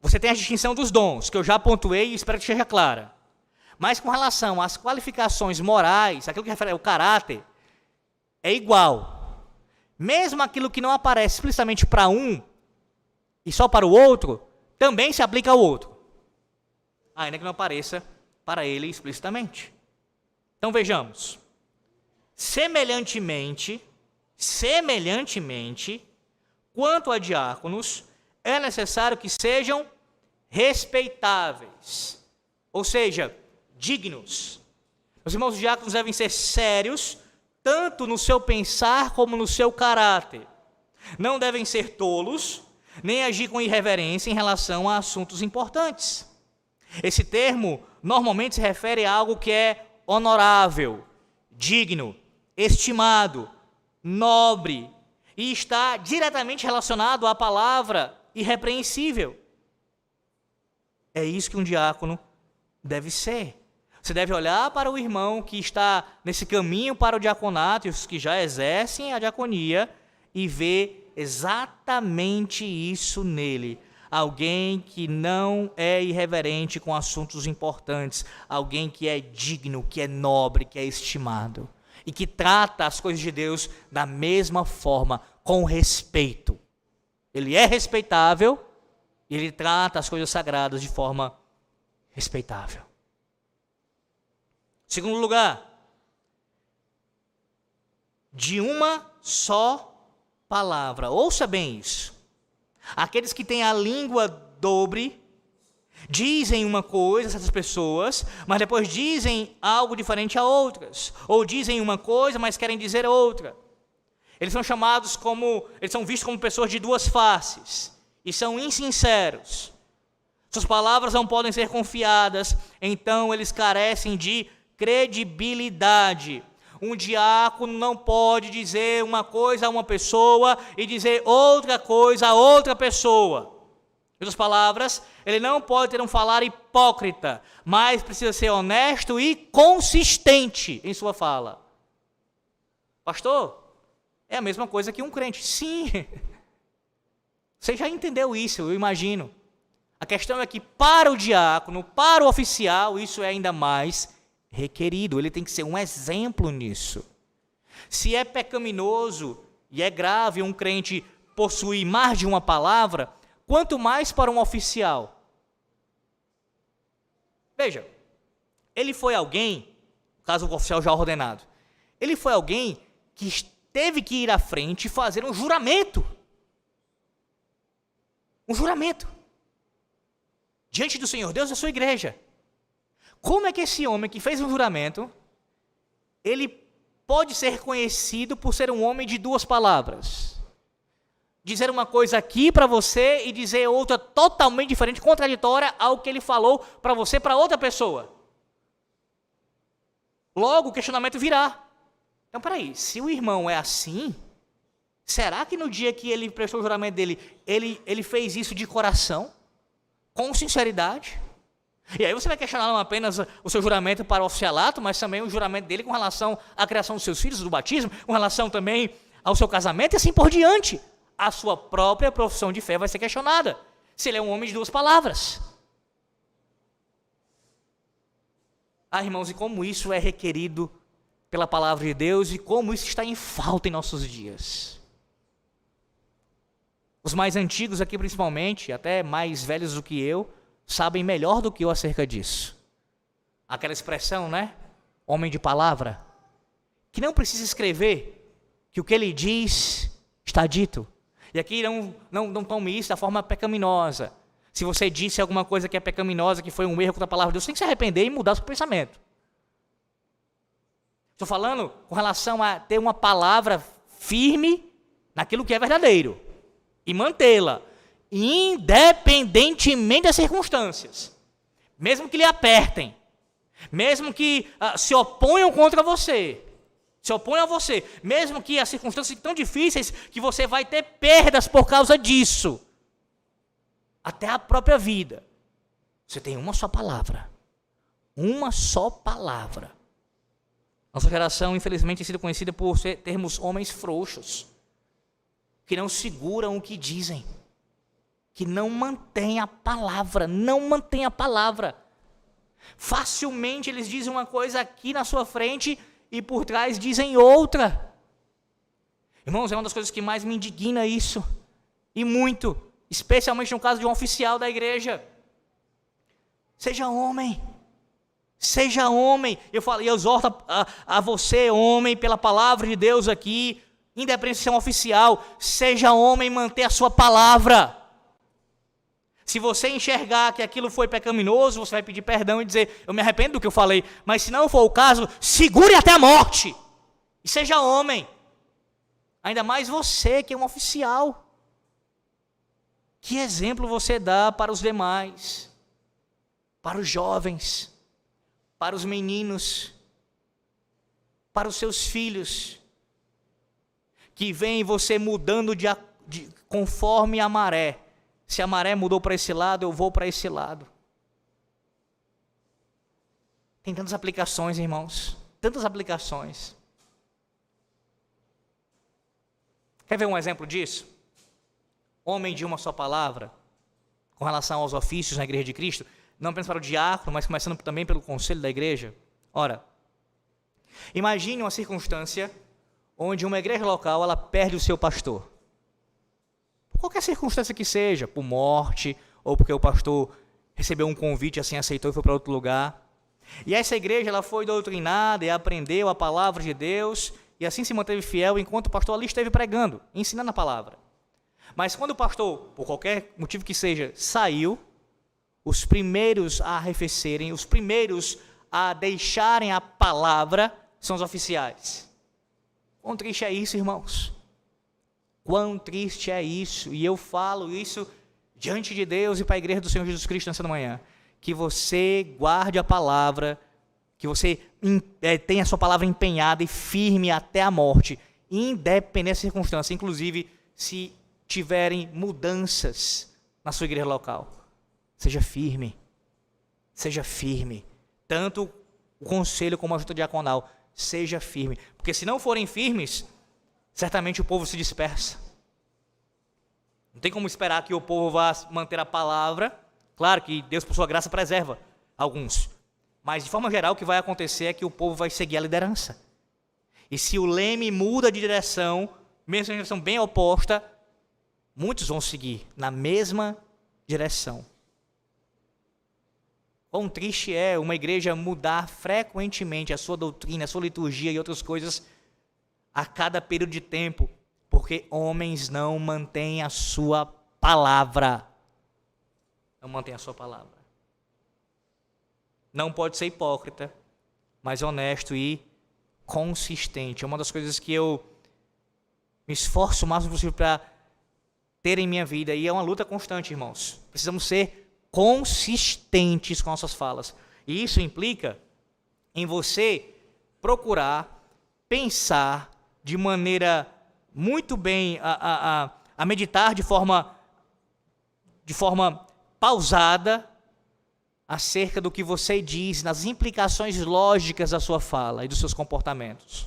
Você tem a distinção dos dons, que eu já pontuei e espero que seja clara. Mas com relação às qualificações morais, aquilo que refere ao caráter, é igual. Mesmo aquilo que não aparece explicitamente para um e só para o outro, também se aplica ao outro, ainda que não apareça para ele explicitamente. Então vejamos. Semelhantemente, quanto a diáconos, é necessário que sejam respeitáveis, ou seja, dignos. Os irmãos diáconos devem ser sérios, tanto no seu pensar como no seu caráter. Não devem ser tolos, nem agir com irreverência em relação a assuntos importantes. Esse termo normalmente se refere a algo que é honorável, digno, estimado, nobre, e está diretamente relacionado à palavra irrepreensível. É isso que um diácono deve ser. Você deve olhar para o irmão que está nesse caminho para o diaconato, e os que já exercem a diaconia, e ver exatamente isso nele. Alguém que não é irreverente com assuntos importantes, alguém que é digno, que é nobre, que é estimado, e que trata as coisas de Deus da mesma forma, com respeito. Ele é respeitável, e ele trata as coisas sagradas de forma respeitável. Segundo lugar, de uma só palavra. Ouça bem isso. Aqueles que têm a língua dobre dizem uma coisa, certas pessoas, mas depois dizem algo diferente a outras. Ou dizem uma coisa, mas querem dizer outra. Eles são vistos como pessoas de duas faces. E são insinceros. Suas palavras não podem ser confiadas, então eles carecem de credibilidade. Um diácono não pode dizer uma coisa a uma pessoa e dizer outra coisa a outra pessoa. Em outras palavras, ele não pode ter um falar hipócrita, mas precisa ser honesto e consistente em sua fala. Pastor, é a mesma coisa que um crente. Sim, você já entendeu isso, eu imagino. A questão é que para o diácono, para o oficial, isso é ainda mais requerido. Ele tem que ser um exemplo nisso. Se é pecaminoso e é grave um crente possuir mais de uma palavra, quanto mais para um oficial. Veja, ele foi alguém, no caso o oficial já ordenado, ele foi alguém que teve que ir à frente e fazer um juramento. Um juramento. Diante do Senhor Deus da sua igreja. Como é que esse homem que fez um juramento, ele pode ser conhecido por ser um homem de duas palavras? Dizer uma coisa aqui para você e dizer outra totalmente diferente, contraditória ao que ele falou para você, para outra pessoa. Logo o questionamento virá. Então, peraí, se o irmão é assim, será que no dia que ele prestou o juramento dele, ele fez isso de coração? Com sinceridade? E aí você vai questionar não apenas o seu juramento para o oficialato, mas também o juramento dele com relação à criação dos seus filhos, do batismo, com relação também ao seu casamento e assim por diante. a sua própria profissão de fé vai ser questionada, se ele é um homem de duas palavras. Irmãos, e como isso é requerido pela palavra de Deus e como isso está em falta em nossos dias. Os mais antigos aqui principalmente, até mais velhos do que eu, sabem melhor do que eu acerca disso. Aquela expressão, né? Homem de palavra, que não precisa escrever, que o que ele diz está dito. E aqui não tome isso da forma pecaminosa. Se você disse alguma coisa que é pecaminosa, que foi um erro contra a palavra de Deus, você tem que se arrepender e mudar seu pensamento. Estou falando com relação a ter uma palavra firme naquilo que é verdadeiro e mantê-la, independentemente das circunstâncias, mesmo que lhe apertem, mesmo que se oponham contra você, se oponham a você, mesmo que as circunstâncias sejam tão difíceis que você vai ter perdas por causa disso, até a própria vida. Você tem uma só palavra, uma só palavra. Nossa geração, infelizmente, tem sido conhecida por termos homens frouxos, que não seguram o que dizem, que não mantêm a palavra, Facilmente eles dizem uma coisa aqui na sua frente e por trás dizem outra. Irmãos, é uma das coisas que mais me indigna isso, e muito, especialmente no caso de um oficial da igreja. Seja homem. Eu falo, e eu exorto a você, homem, pela palavra de Deus aqui, independente de ser um oficial, seja homem e manter a sua palavra. Se você enxergar que aquilo foi pecaminoso, você vai pedir perdão e dizer, eu me arrependo do que eu falei, mas se não for o caso, segure até a morte, e seja homem. Ainda mais você que é um oficial. Que exemplo você dá para os demais, para os jovens, para os meninos, para os seus filhos, que veem você mudando conforme a maré. Se a maré mudou para esse lado, eu vou para esse lado. Tem tantas aplicações, irmãos, tantas aplicações. Quer ver um exemplo disso? Homem de uma só palavra, com relação aos ofícios na igreja de Cristo, não apenas para o diácono, mas começando também pelo conselho da igreja. Ora, imagine uma circunstância onde uma igreja local ela perde o seu pastor. Por qualquer circunstância que seja, por morte, ou porque o pastor recebeu um convite, assim aceitou e foi para outro lugar. E essa igreja ela foi doutrinada e aprendeu a palavra de Deus, e assim se manteve fiel enquanto o pastor ali esteve pregando, ensinando a palavra. Mas quando o pastor, por qualquer motivo que seja, saiu, os primeiros a arrefecerem, os primeiros a deixarem a palavra, são os oficiais. Quão triste é isso, irmãos? Quão triste é isso? E eu falo isso diante de Deus e para a igreja do Senhor Jesus Cristo nessa manhã. Que você guarde a palavra, que você tenha a sua palavra empenhada e firme até a morte, independente da circunstância, inclusive se tiverem mudanças na sua igreja local. Seja firme, tanto o conselho como a junta diaconal, seja firme, porque se não forem firmes, certamente o povo se dispersa. Não tem como esperar que o povo vá manter a palavra. Claro que Deus, por sua graça, preserva alguns, mas de forma geral o que vai acontecer é que o povo vai seguir a liderança. E se o leme muda de direção, mesmo em direção bem oposta, muitos vão seguir na mesma direção. Quão triste é uma igreja mudar frequentemente a sua doutrina, a sua liturgia e outras coisas a cada período de tempo, porque homens não mantêm a sua palavra. Não mantém a sua palavra. Não pode ser hipócrita, mas honesto e consistente. É uma das coisas que eu me esforço o máximo possível para ter em minha vida, e é uma luta constante, irmãos. Precisamos ser consistentes com nossas falas. E isso implica em você procurar pensar de maneira muito bem, a meditar de forma pausada acerca do que você diz, nas implicações lógicas da sua fala e dos seus comportamentos.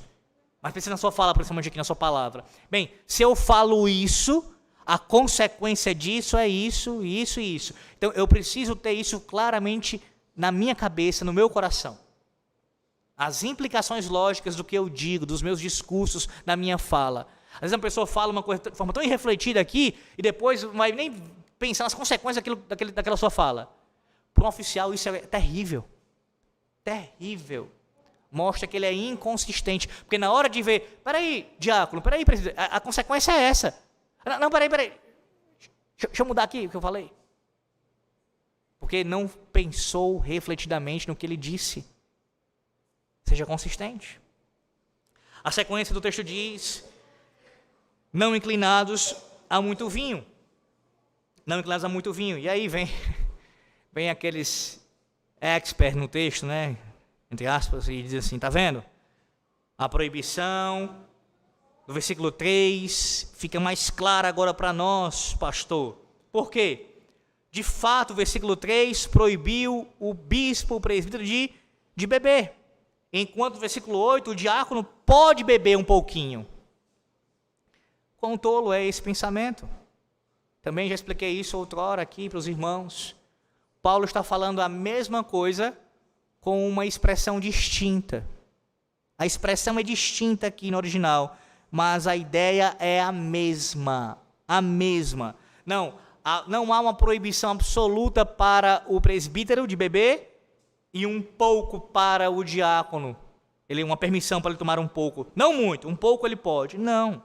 Mas pense na sua fala, principalmente aqui na sua palavra. Bem, se eu falo isso, a consequência disso é isso, isso e isso. Então, eu preciso ter isso claramente na minha cabeça, no meu coração. As implicações lógicas do que eu digo, dos meus discursos, da minha fala. Às vezes uma pessoa fala uma coisa de forma tão irrefletida aqui e depois não vai nem pensar nas consequências daquela sua fala. Para um oficial isso é terrível. Terrível. Mostra que ele é inconsistente. Porque na hora de ver, peraí, diácono, peraí, presidente, a consequência é essa. Não, peraí. Deixa eu mudar aqui o que eu falei. Porque não pensou refletidamente no que ele disse. Seja consistente. A sequência do texto diz: não inclinados a muito vinho. Não inclinados a muito vinho. E aí vem aqueles experts no texto, né? Entre aspas, e diz assim, tá vendo? A proibição do versículo 3 fica mais clara agora para nós, pastor. Por quê? De fato, o versículo 3 proibiu o bispo, o presbítero de beber. Enquanto o versículo 8, o diácono pode beber um pouquinho. Quão tolo é esse pensamento? Também já expliquei isso outrora aqui para os irmãos. Paulo está falando a mesma coisa com uma expressão distinta. A expressão é distinta aqui no original, mas a ideia é a mesma. A mesma. Não há uma proibição absoluta para o presbítero de beber e um pouco para o diácono. Uma permissão para ele tomar um pouco. Não muito, um pouco ele pode. Não.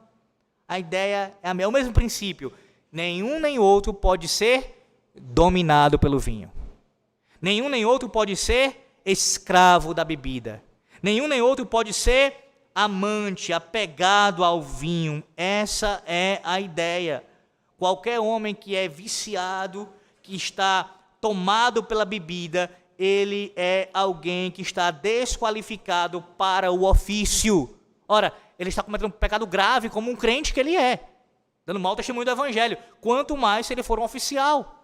A ideia é o mesmo princípio. Nenhum nem outro pode ser dominado pelo vinho. Nenhum nem outro pode ser escravo da bebida. Nenhum nem outro pode ser amante, apegado ao vinho. Essa é a ideia. Qualquer homem que é viciado, que está tomado pela bebida, ele é alguém que está desqualificado para o ofício. Ora, ele está cometendo um pecado grave como um crente que ele é, dando mau testemunho do evangelho. Quanto mais se ele for um oficial.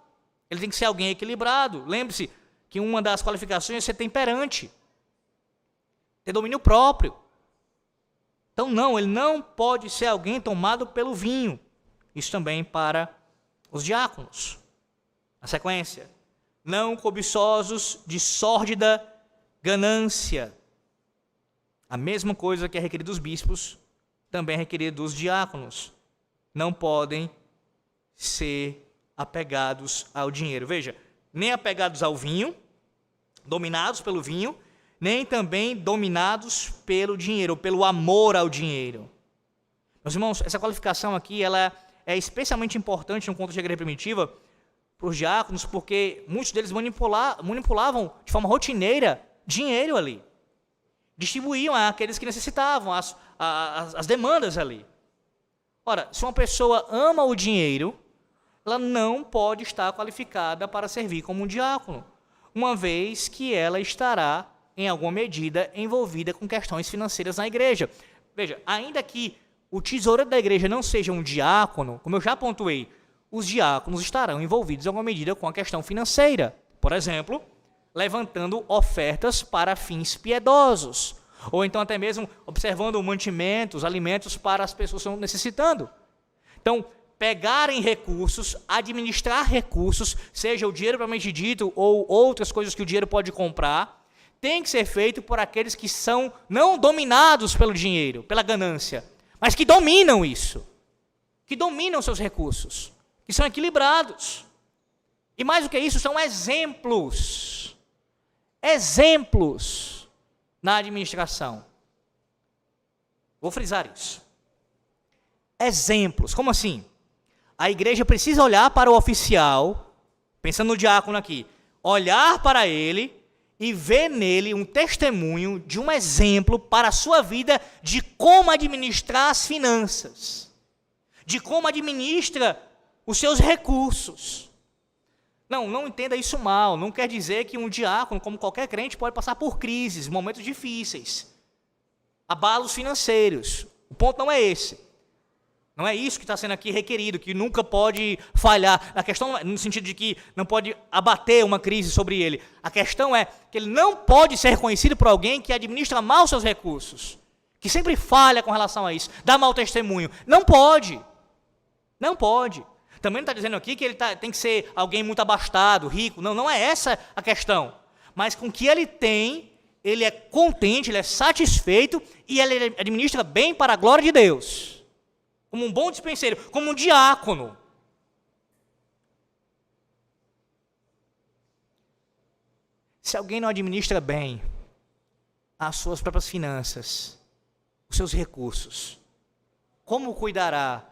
Ele tem que ser alguém equilibrado. Lembre-se que uma das qualificações é ser temperante, ter domínio próprio. Então não, ele não pode ser alguém tomado pelo vinho. Isso também para os diáconos. A sequência: não cobiçosos de sórdida ganância. A mesma coisa que é requerida dos bispos, também é requerida dos diáconos. Não podem ser apegados ao dinheiro. Veja, nem apegados ao vinho, dominados pelo vinho, nem também dominados pelo dinheiro, ou pelo amor ao dinheiro. Meus irmãos, essa qualificação aqui, ela é especialmente importante no contexto da igreja primitiva para os diáconos, porque muitos deles manipulavam de forma rotineira dinheiro ali. Distribuíam àqueles que necessitavam, as demandas ali. Ora, se uma pessoa ama o dinheiro, ela não pode estar qualificada para servir como um diácono, uma vez que ela estará, em alguma medida, envolvida com questões financeiras na igreja. Veja, ainda que o tesoureiro da igreja não seja um diácono, como eu já pontuei, os diáconos estarão envolvidos em alguma medida com a questão financeira. Por exemplo, levantando ofertas para fins piedosos, ou então até mesmo observando mantimentos, alimentos para as pessoas que estão necessitando. Então, pegarem recursos, administrar recursos, seja o dinheiro propriamente dito ou outras coisas que o dinheiro pode comprar, tem que ser feito por aqueles que são não dominados pelo dinheiro, pela ganância, mas que dominam isso, que dominam seus recursos, que são equilibrados. E mais do que isso, são exemplos na administração. Vou frisar isso. Exemplos. Como assim? A igreja precisa olhar para o oficial, pensando no diácono aqui, olhar para ele e ver nele um testemunho de um exemplo para a sua vida de como administrar as finanças, de como administra os seus recursos. Não entenda isso mal, não quer dizer que um diácono, como qualquer crente, pode passar por crises, momentos difíceis, abalos financeiros. O ponto não é esse. Não é isso que está sendo aqui requerido, que nunca pode falhar. A questão no sentido de que não pode abater uma crise sobre ele. A questão é que ele não pode ser reconhecido por alguém que administra mal seus recursos, que sempre falha com relação a isso, dá mau testemunho. Não pode. Não pode. Também não está dizendo aqui que ele tem que ser alguém muito abastado, rico. Não, não é essa a questão. Mas com o que ele tem, ele é contente, ele é satisfeito e ele administra bem para a glória de Deus. Como um bom dispenseiro, como um diácono. Se alguém não administra bem as suas próprias finanças, os seus recursos, como cuidará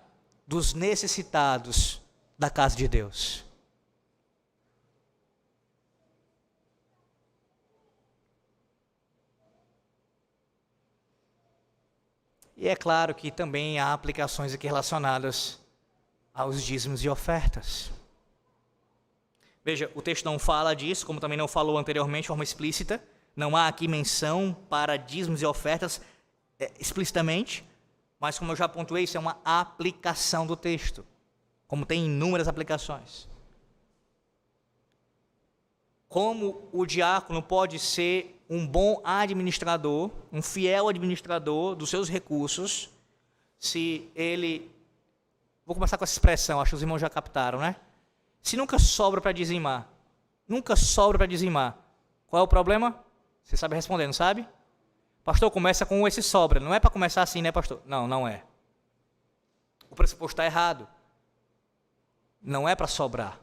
dos necessitados da casa de Deus? E é claro que também há aplicações aqui relacionadas aos dízimos e ofertas. Veja, o texto não fala disso, como também não falou anteriormente de forma explícita. Não há aqui menção para dízimos e ofertas explicitamente, mas como eu já pontuei, isso é uma aplicação do texto, como tem inúmeras aplicações. Como o diácono pode ser um bom administrador, um fiel administrador dos seus recursos, se ele... Vou começar com essa expressão, acho que os irmãos já captaram, né? Se nunca sobra para dizimar, qual é o problema? Você sabe responder, não sabe? Pastor, começa com esse sobra. Não é para começar assim, né, pastor? Não, não é. O pressuposto está errado. Não é para sobrar.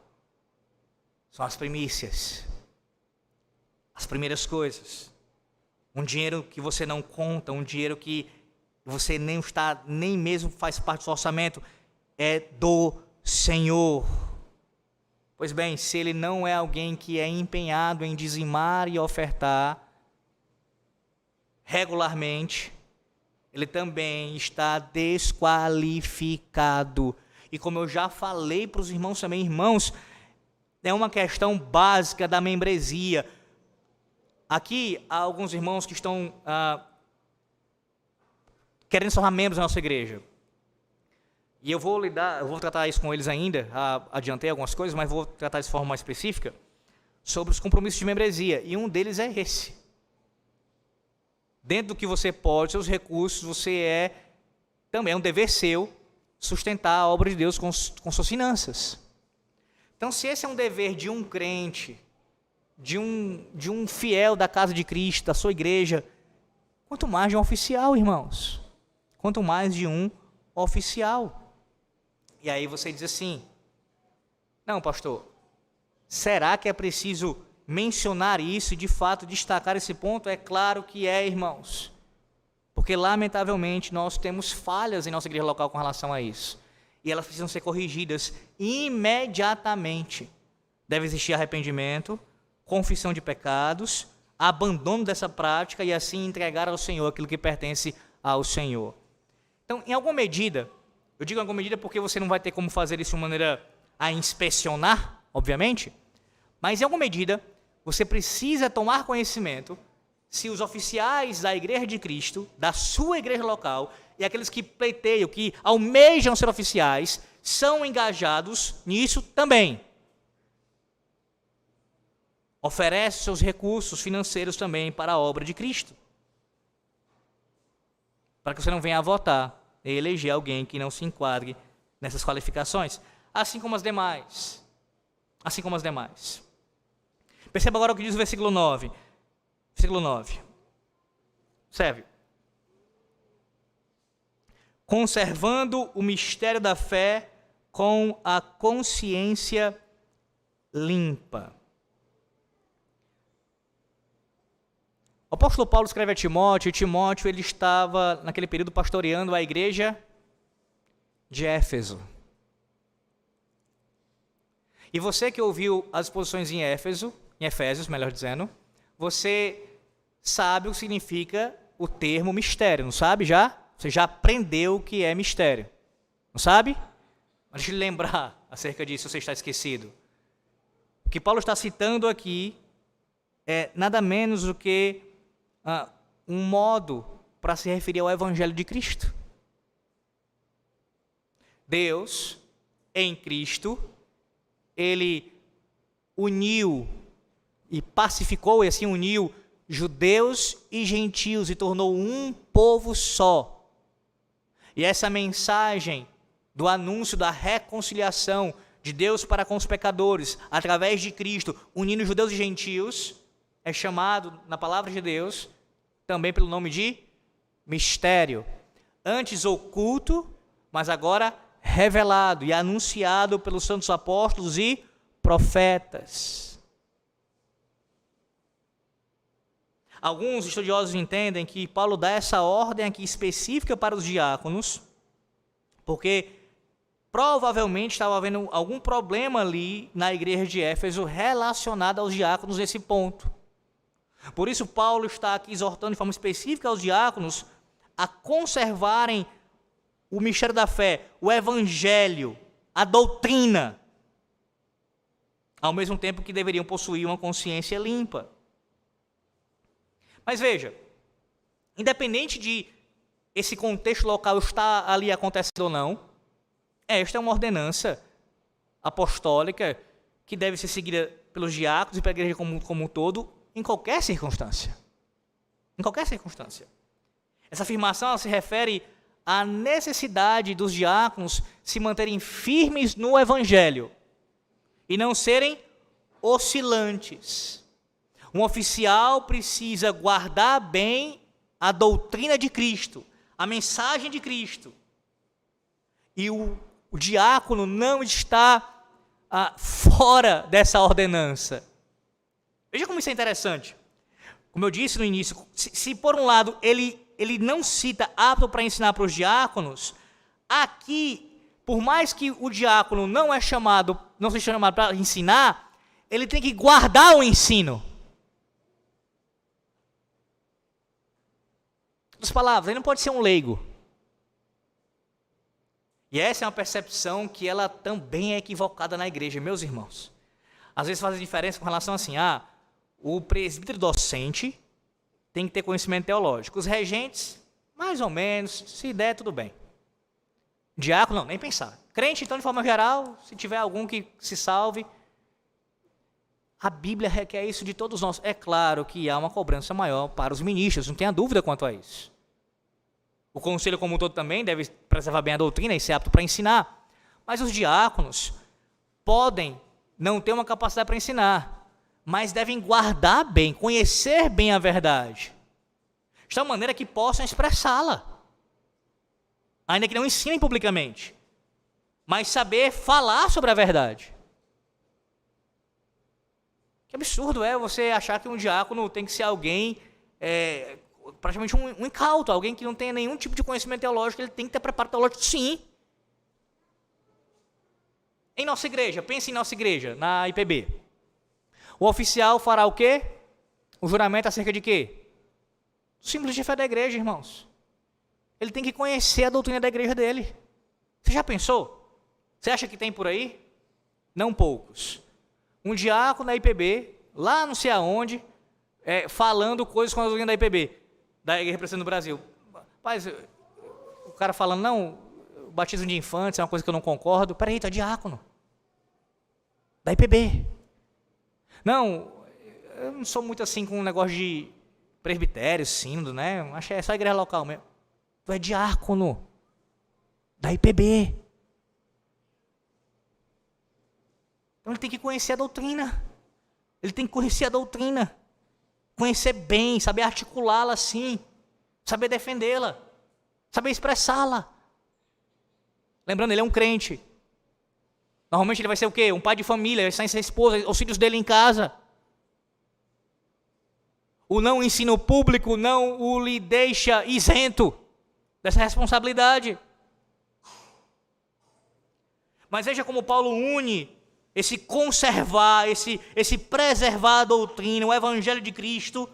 São as primícias. As primeiras coisas. Um dinheiro que você não conta, um dinheiro que você nem mesmo faz parte do seu orçamento, é do Senhor. Pois bem, se ele não é alguém que é empenhado em dizimar e ofertar regularmente, ele também está desqualificado. E como eu já falei para os irmãos também, irmãos, é uma questão básica da membresia. Aqui há alguns irmãos que estão querendo se tornar membros da nossa igreja. E eu vou tratar isso com eles ainda, adiantei algumas coisas, mas vou tratar isso de forma mais específica, sobre os compromissos de membresia. E um deles é esse. Dentro do que você pode, seus recursos, também é um dever seu sustentar a obra de Deus com suas finanças. Então, se esse é um dever de um crente, de um fiel da casa de Cristo, da sua igreja, quanto mais de um oficial, irmãos. Quanto mais de um oficial. E aí você diz assim, não, pastor, será que é preciso mencionar isso e de fato destacar esse ponto? É claro que é, irmãos. Porque lamentavelmente nós temos falhas em nossa igreja local com relação a isso. E elas precisam ser corrigidas imediatamente. Deve existir arrependimento, confissão de pecados, abandono dessa prática e assim entregar ao Senhor aquilo que pertence ao Senhor. Então, em alguma medida, eu digo em alguma medida porque você não vai ter como fazer isso de maneira a inspecionar, obviamente, mas em alguma medida você precisa tomar conhecimento se os oficiais da Igreja de Cristo, da sua igreja local, e aqueles que pleiteiam, que almejam ser oficiais, são engajados nisso também. Oferece seus recursos financeiros também para a obra de Cristo. Para que você não venha a votar e eleger alguém que não se enquadre nessas qualificações, assim como as demais. Assim como as demais. Perceba agora o que diz o versículo 9. Versículo 9. Observe. Conservando o mistério da fé com a consciência limpa. O apóstolo Paulo escreve a Timóteo, e Timóteo ele estava, naquele período, pastoreando a igreja de Éfeso. E você que ouviu as exposições em Efésios, melhor dizendo, você sabe o que significa o termo mistério, não sabe já? Você já aprendeu o que é mistério, não sabe? Mas deixa eu lembrar acerca disso, se você está esquecido. O que Paulo está citando aqui é nada menos do que um modo para se referir ao Evangelho de Cristo. Deus, em Cristo, Ele uniu e pacificou, e assim uniu judeus e gentios e tornou um povo só. E essa mensagem do anúncio da reconciliação de Deus para com os pecadores, através de Cristo, unindo judeus e gentios, é chamado, na palavra de Deus, também pelo nome de mistério. Antes oculto, mas agora revelado e anunciado pelos santos apóstolos e profetas. Alguns estudiosos entendem que Paulo dá essa ordem aqui específica para os diáconos, porque provavelmente estava havendo algum problema ali na igreja de Éfeso relacionado aos diáconos nesse ponto. Por isso Paulo está aqui exortando de forma específica aos diáconos a conservarem o mistério da fé, o evangelho, a doutrina, ao mesmo tempo que deveriam possuir uma consciência limpa. Mas veja, independente de esse contexto local estar ali acontecendo ou não, esta é uma ordenança apostólica que deve ser seguida pelos diáconos e pela igreja como um todo, em qualquer circunstância. Em qualquer circunstância. Essa afirmação ela se refere à necessidade dos diáconos se manterem firmes no evangelho e não serem oscilantes. Um oficial precisa guardar bem a doutrina de Cristo, a mensagem de Cristo. E o diácono não está fora dessa ordenança. Veja como isso é interessante. Como eu disse no início, se por um lado ele não cita apto para ensinar para os diáconos, aqui, por mais que o diácono não seja chamado para ensinar, ele tem que guardar o ensino. Em outras palavras, ele não pode ser um leigo. E essa é uma percepção que ela também é equivocada na igreja, meus irmãos. Às vezes faz diferença com relação assim, o presbítero docente tem que ter conhecimento teológico. Os regentes, mais ou menos, se der, tudo bem. Diácono, não, nem pensar. Crente, então, de forma geral, se tiver algum que se salve. A Bíblia requer isso de todos nós. É claro que há uma cobrança maior para os ministros, não tenha dúvida quanto a isso. O conselho como um todo também deve preservar bem a doutrina e ser apto para ensinar. Mas os diáconos podem não ter uma capacidade para ensinar, mas devem guardar bem, conhecer bem a verdade, de tal maneira que possam expressá-la, ainda que não ensinem publicamente, mas saber falar sobre a verdade. Que absurdo é você achar que um diácono tem que ser alguém, praticamente um incauto, alguém que não tenha nenhum tipo de conhecimento teológico, ele tem que ter preparo teológico, sim. Em nossa igreja, pense em nossa igreja, na IPB. O oficial fará o quê? O juramento acerca de quê? Símbolos de fé da igreja, irmãos. Ele tem que conhecer a doutrina da igreja dele. Você já pensou? Você acha que tem por aí? Não poucos. Um diácono da IPB, lá não sei aonde, falando coisas com a doutrina da IPB, da Igreja Presbiteriana do Brasil. Rapaz, o cara falando, não, o batismo de infantes é uma coisa que eu não concordo. Peraí, tu é diácono. Da IPB. Não, eu não sou muito assim com um negócio de presbitério, sínodo, né? Acho que é só a igreja local mesmo. Tu é diácono da IPB. Então ele tem que conhecer a doutrina. Ele tem que conhecer a doutrina. Conhecer bem, saber articulá-la assim, saber defendê-la, saber expressá-la. Lembrando, ele é um crente. Normalmente ele vai ser o quê? Um pai de família, ele está sem esposa, os filhos dele em casa. O não ensino público não o lhe deixa isento dessa responsabilidade. Mas veja como Paulo une esse conservar, esse preservar a doutrina, o evangelho de Cristo,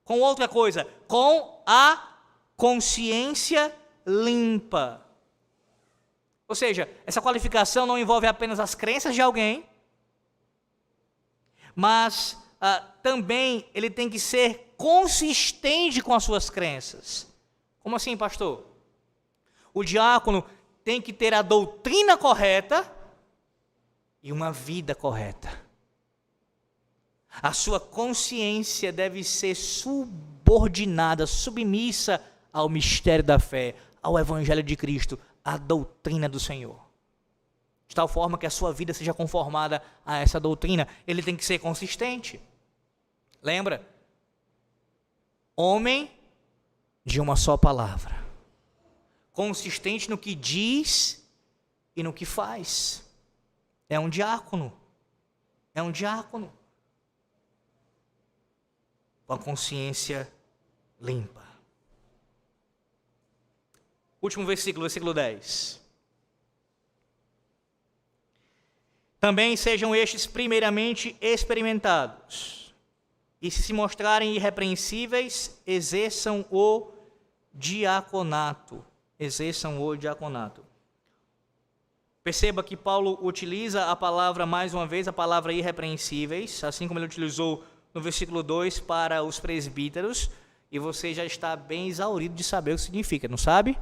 com outra coisa, com a consciência limpa. Ou seja, essa qualificação não envolve apenas as crenças de alguém, mas também ele tem que ser consistente com as suas crenças. Como assim, pastor? O diácono tem que ter a doutrina correta e uma vida correta. A sua consciência deve ser subordinada, submissa ao mistério da fé, ao evangelho de Cristo, a doutrina do Senhor. De tal forma que a sua vida seja conformada a essa doutrina. Ele tem que ser consistente. Lembra? Homem de uma só palavra. Consistente no que diz e no que faz. É um diácono. É um diácono. Com a consciência limpa. Último versículo, versículo 10. Também sejam estes primeiramente experimentados, e se mostrarem irrepreensíveis, exerçam o diaconato. Exerçam o diaconato. Perceba que Paulo utiliza a palavra, mais uma vez, a palavra irrepreensíveis, assim como ele utilizou no versículo 2 para os presbíteros, e você já está bem exaurido de saber o que significa, não sabe?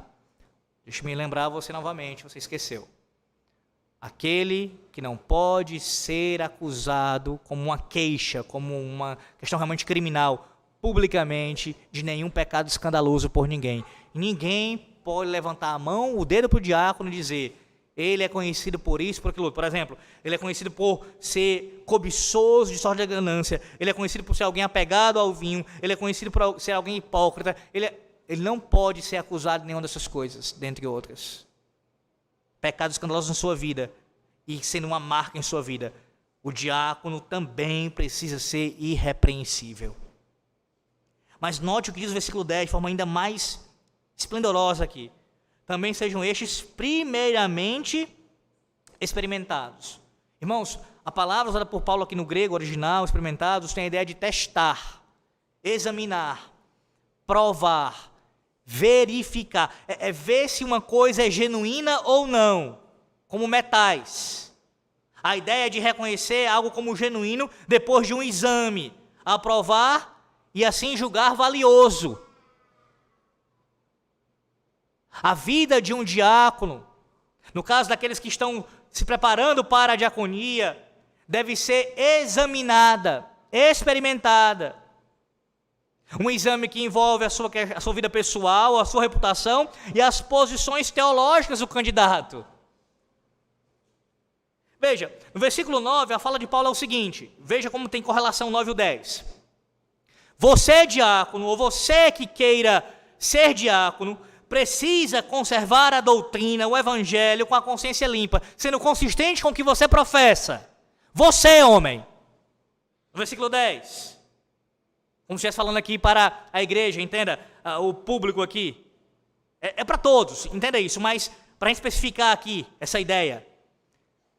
Deixa-me lembrar você novamente, você esqueceu. Aquele que não pode ser acusado como uma queixa, como uma questão realmente criminal, publicamente, de nenhum pecado escandaloso por ninguém. Ninguém pode levantar a mão, o dedo para o diácono e dizer, ele é conhecido por isso, por aquilo outro. Por exemplo, ele é conhecido por ser cobiçoso de sorte de ganância, ele é conhecido por ser alguém apegado ao vinho, ele é conhecido por ser alguém hipócrita, ele não pode ser acusado de nenhuma dessas coisas, dentre outras. Pecados escandalosos na sua vida e sendo uma marca em sua vida. O diácono também precisa ser irrepreensível. Mas note o que diz o versículo 10 de forma ainda mais esplendorosa aqui. Também sejam estes primeiramente experimentados. Irmãos, a palavra usada por Paulo aqui no grego original, experimentados, tem a ideia de testar, examinar, provar, verificar. É ver se uma coisa é genuína ou não, como metais. A ideia de reconhecer algo como genuíno depois de um exame, aprovar e assim julgar valioso. A vida de um diácono, no caso daqueles que estão se preparando para a diaconia, deve ser examinada, experimentada. Um exame que envolve a sua vida pessoal, a sua reputação e as posições teológicas do candidato. Veja, no versículo 9, a fala de Paulo é o seguinte, veja como tem correlação 9 e o 10. Você, diácono, ou você que queira ser diácono, precisa conservar a doutrina, o evangelho com a consciência limpa, sendo consistente com o que você professa. Você, homem. No versículo 10. Como se estivesse falando aqui para a igreja, entenda, o público aqui. É para todos, entenda isso, mas para especificar aqui essa ideia.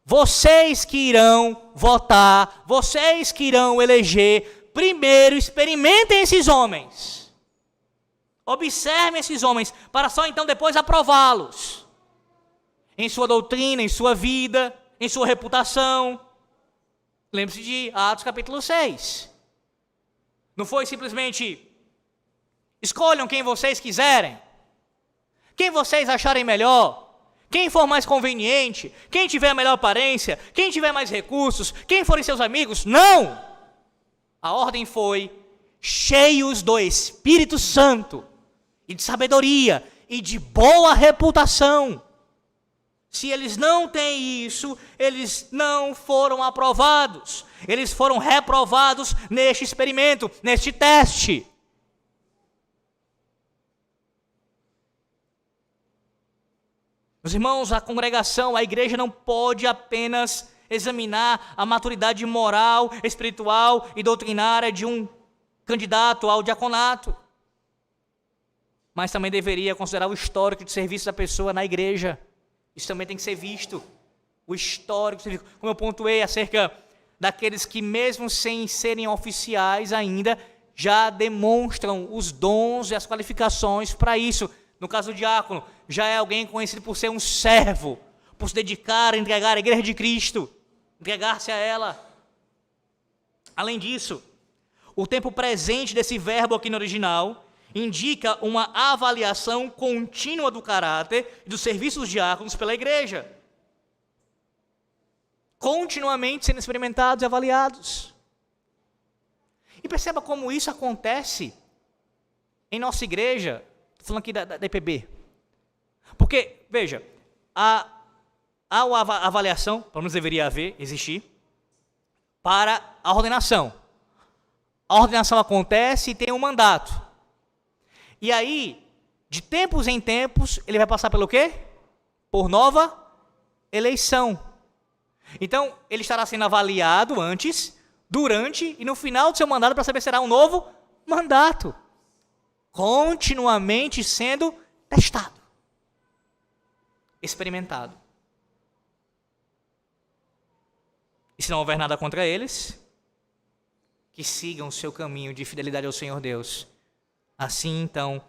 Vocês que irão votar, vocês que irão eleger, primeiro experimentem esses homens. Observem esses homens, para só então depois aprová-los. Em sua doutrina, em sua vida, em sua reputação. Lembre-se de Atos capítulo 6. Não foi simplesmente, escolham quem vocês quiserem. Quem vocês acharem melhor. Quem for mais conveniente, quem tiver a melhor aparência, quem tiver mais recursos, quem forem seus amigos. Não! A ordem foi, cheios do Espírito Santo, e de sabedoria, e de boa reputação. Se eles não têm isso, eles não foram aprovados. Eles foram reprovados neste experimento, neste teste. Meus irmãos, a congregação, a igreja não pode apenas examinar a maturidade moral, espiritual e doutrinária de um candidato ao diaconato, mas também deveria considerar o histórico de serviço da pessoa na igreja. Isso também tem que ser visto. O histórico de serviço. Como eu pontuei acerca daqueles que mesmo sem serem oficiais ainda, já demonstram os dons e as qualificações para isso. No caso do diácono, já é alguém conhecido por ser um servo, por se dedicar a entregar a igreja de Cristo, entregar-se a ela. Além disso, o tempo presente desse verbo aqui no original indica uma avaliação contínua do caráter e dos serviços dos diáconos pela igreja. Continuamente sendo experimentados e avaliados. E perceba como isso acontece em nossa igreja. Estou falando aqui da IPB. Porque, veja, há uma avaliação, pelo menos deveria existir, para a ordenação. A ordenação acontece e tem um mandato. E aí, de tempos em tempos, ele vai passar pelo quê? Por nova eleição. Então, ele estará sendo avaliado antes, durante e no final do seu mandato para saber se será um novo mandato. Continuamente sendo testado, experimentado. E se não houver nada contra eles, que sigam o seu caminho de fidelidade ao Senhor Deus. Assim, então,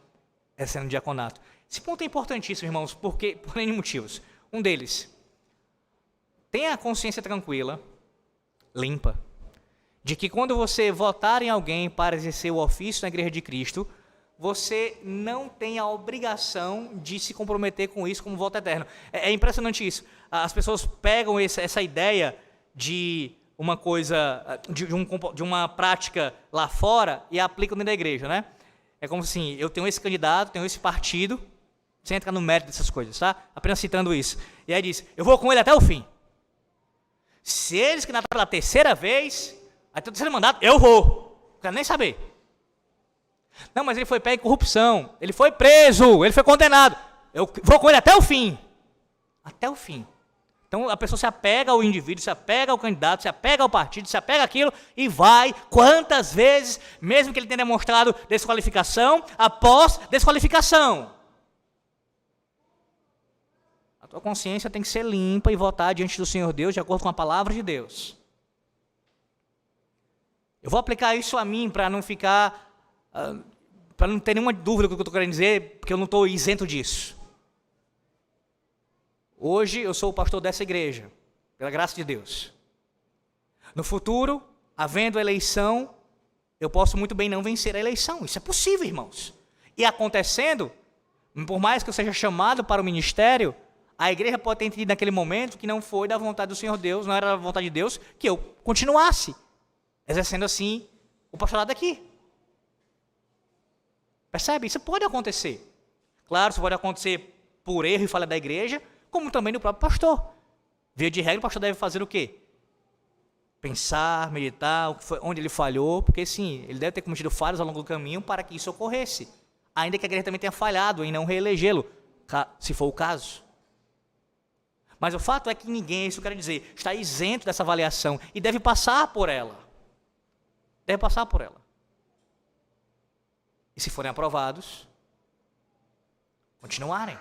é sendo diaconato. Esse ponto é importantíssimo, irmãos, porque por N motivos. Um deles, tenha a consciência tranquila, limpa, de que quando você votar em alguém para exercer o ofício na Igreja de Cristo, você não tem a obrigação de se comprometer com isso como voto eterno. É impressionante isso. As pessoas pegam essa ideia de uma coisa, de uma prática lá fora e aplicam dentro da igreja, né? É como assim, eu tenho esse candidato, tenho esse partido, sem entrar no mérito dessas coisas, tá? Apenas citando isso. E aí diz, eu vou com ele até o fim. Se eles candidatarem pela terceira vez, até o terceiro mandato, eu vou. Não quero nem saber. Não, mas ele foi pego em corrupção, ele foi preso, ele foi condenado. Eu vou com ele até o fim. Até o fim. Então a pessoa se apega ao indivíduo, se apega ao candidato, se apega ao partido, se apega àquilo e vai quantas vezes, mesmo que ele tenha demonstrado desqualificação, após desqualificação. A tua consciência tem que ser limpa e votar diante do Senhor Deus de acordo com a palavra de Deus. Eu vou aplicar isso a mim para não ficar, para não ter nenhuma dúvida do que eu estou querendo dizer, porque eu não estou isento disso. Hoje eu sou o pastor dessa igreja, pela graça de Deus. No futuro, havendo eleição, eu posso muito bem não vencer a eleição. Isso é possível, irmãos. E acontecendo, por mais que eu seja chamado para o ministério, a igreja pode ter entendido naquele momento que não foi da vontade do Senhor Deus, não era da vontade de Deus, que eu continuasse exercendo assim o pastorado aqui. Percebe? Isso pode acontecer. Claro, isso pode acontecer por erro e falha da igreja, como também do próprio pastor. Via de regra, o pastor deve fazer o quê? Pensar, meditar, onde ele falhou, porque sim, ele deve ter cometido falhas ao longo do caminho para que isso ocorresse. Ainda que a igreja também tenha falhado em não reelegê-lo, se for o caso. Mas o fato é que ninguém, isso eu quero dizer, está isento dessa avaliação e deve passar por ela. Deve passar por ela. E se forem aprovados, continuarem.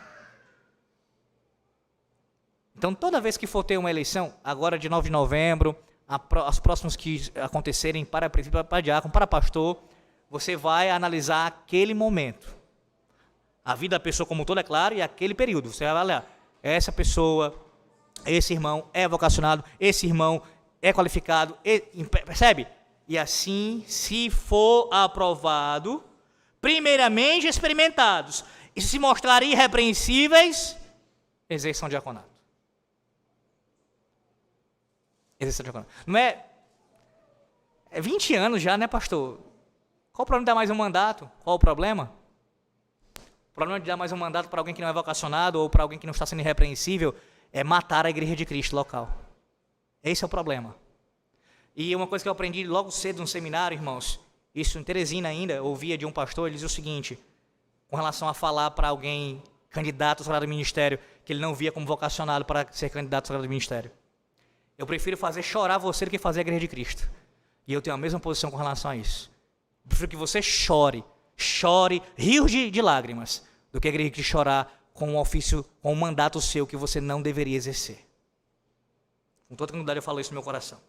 Então, toda vez que for ter uma eleição, agora de 9 de novembro, as próximas que acontecerem para presbítero, para diácono, para pastor, você vai analisar aquele momento. A vida da pessoa como um todo, é claro, e aquele período. Você vai avaliar, essa pessoa, esse irmão é vocacionado, esse irmão é qualificado, percebe? E assim, se for aprovado, primeiramente experimentados, e se mostrarem irrepreensíveis, exerçam diaconato. Não é 20 anos já, né, pastor? Qual o problema de dar mais um mandato? Qual o problema? O problema de dar mais um mandato para alguém que não é vocacionado ou para alguém que não está sendo irrepreensível é matar a igreja de Cristo local. Esse é o problema. E uma coisa que eu aprendi logo cedo no seminário, irmãos, isso em Teresina ainda, eu ouvia de um pastor, ele dizia o seguinte, com relação a falar para alguém candidato ao sagrado ministério, que ele não via como vocacionado para ser candidato ao sagrado ministério. Eu prefiro fazer chorar você do que fazer a igreja de Cristo. E eu tenho a mesma posição com relação a isso. Eu prefiro que você chore rios de lágrimas, do que a igreja de Cristo chorar com um ofício, com um mandato seu que você não deveria exercer. Com toda tranquilidade eu falo isso no meu coração.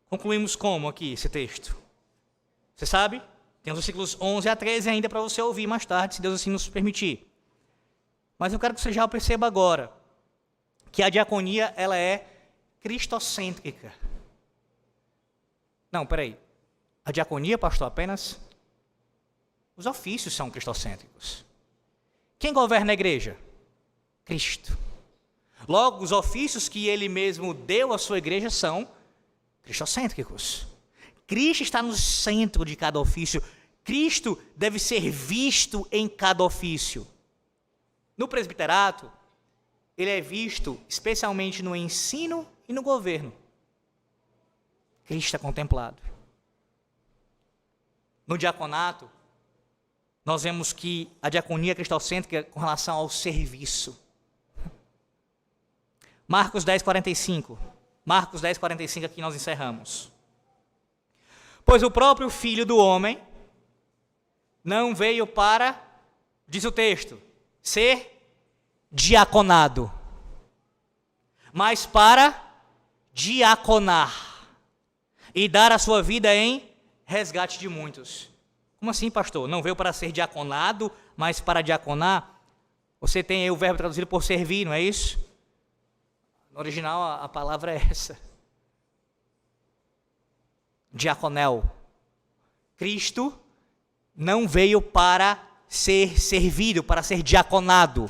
Concluímos como aqui esse texto? Você sabe? Tem os versículos 11 a 13 ainda para você ouvir mais tarde, se Deus assim nos permitir. Mas eu quero que você já perceba agora que a diaconia, ela é cristocêntrica. Não, peraí. A diaconia, pastor, apenas os ofícios são cristocêntricos. Quem governa a igreja? Cristo. Logo, os ofícios que ele mesmo deu à sua igreja são cristocêntricos. Cristo está no centro de cada ofício. Cristo deve ser visto em cada ofício. No presbiterato, ele é visto especialmente no ensino e no governo. Cristo é contemplado. No diaconato, nós vemos que a diaconia é cristocêntrica com relação ao serviço. Marcos 10:45. Marcos 10:45, aqui nós encerramos. Pois o próprio Filho do Homem não veio para, diz o texto, ser diaconado, mas para diaconar e dar a sua vida em resgate de muitos. Como assim, pastor? Não veio para ser diaconado, mas para diaconar? Você tem aí o verbo traduzido por servir, não é isso? No original a palavra é essa. Diaconel. Cristo não veio para ser servido, para ser diaconado,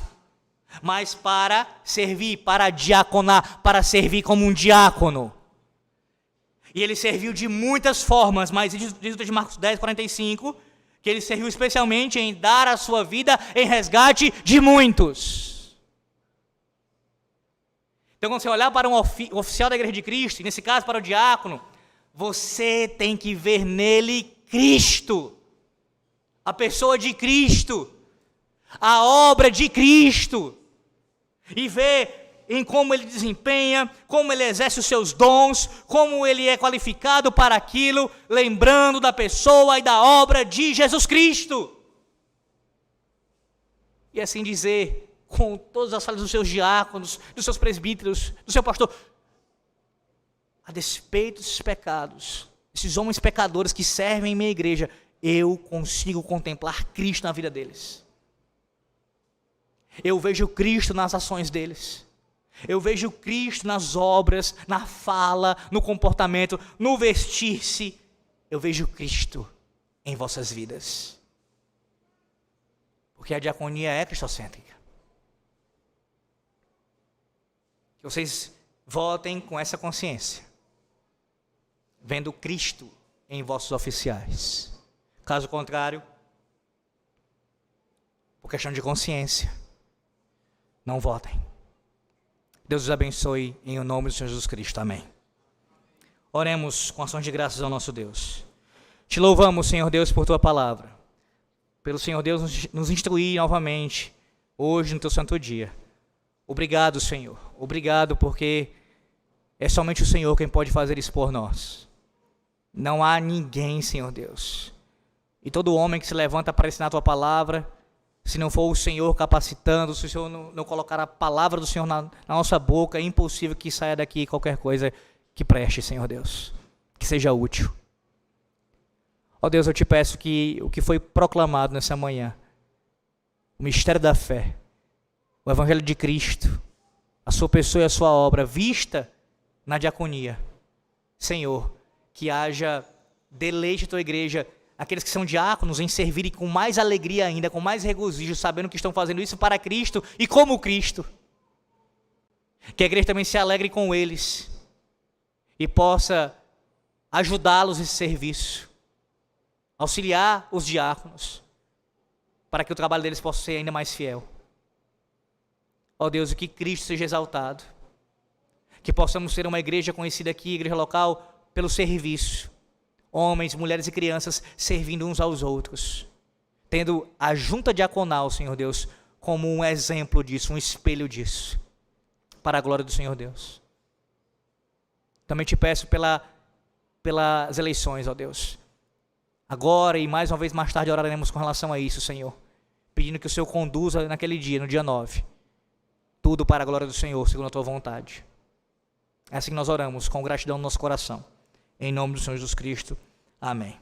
mas para servir, para diaconar, para servir como um diácono. E ele serviu de muitas formas, mas diz o texto de Marcos 10:45, que ele serviu especialmente em dar a sua vida em resgate de muitos. Então, quando você olhar para um oficial da Igreja de Cristo, e nesse caso para o diácono, você tem que ver nele Cristo, a pessoa de Cristo, a obra de Cristo, e ver em como ele desempenha, como ele exerce os seus dons, como ele é qualificado para aquilo, lembrando da pessoa e da obra de Jesus Cristo. E assim dizer, com todas as falhas dos seus diáconos, dos seus presbíteros, do seu pastor, a despeito desses pecados, esses homens pecadores que servem em minha igreja, eu consigo contemplar Cristo na vida deles. Eu vejo Cristo nas ações deles. Eu vejo Cristo nas obras, na fala, no comportamento, no vestir-se. Eu vejo Cristo em vossas vidas. Porque a diaconia é cristocêntrica. Que vocês votem com essa consciência, vendo Cristo em vossos oficiais. Caso contrário, por questão de consciência, não votem. Deus os abençoe em nome do Senhor Jesus Cristo. Amém. Oremos com ações de graças ao nosso Deus. Te louvamos, Senhor Deus, por Tua palavra. Pelo Senhor Deus nos instruir novamente, hoje no Teu santo dia. Obrigado, Senhor. Obrigado porque é somente o Senhor quem pode fazer isso por nós. Não há ninguém, Senhor Deus. E todo homem que se levanta para ensinar a Tua palavra, se não for o Senhor capacitando, se o Senhor não colocar a palavra do Senhor na nossa boca, é impossível que saia daqui qualquer coisa que preste, Senhor Deus, que seja útil. Ó Deus, eu te peço que o que foi proclamado nessa manhã, o mistério da fé, o Evangelho de Cristo, a sua pessoa e a sua obra, vista na diaconia, Senhor, que haja deleite à tua igreja, aqueles que são diáconos, em servirem com mais alegria ainda, com mais regozijo, sabendo que estão fazendo isso para Cristo e como Cristo. Que a igreja também se alegre com eles e possa ajudá-los nesse serviço, auxiliar os diáconos, para que o trabalho deles possa ser ainda mais fiel. Ó Deus, e que Cristo seja exaltado, que possamos ser uma igreja conhecida aqui, igreja local, pelo serviço. Homens, mulheres e crianças servindo uns aos outros, tendo a junta diaconal, Senhor Deus, como um exemplo disso, um espelho disso, para a glória do Senhor Deus. Também te peço pelas eleições, ó Deus. Agora e mais uma vez mais tarde oraremos com relação a isso, Senhor, pedindo que o Senhor conduza naquele dia, no dia 9, tudo para a glória do Senhor, segundo a tua vontade. É assim que nós oramos, com gratidão no nosso coração. Em nome do Senhor Jesus Cristo. Amém.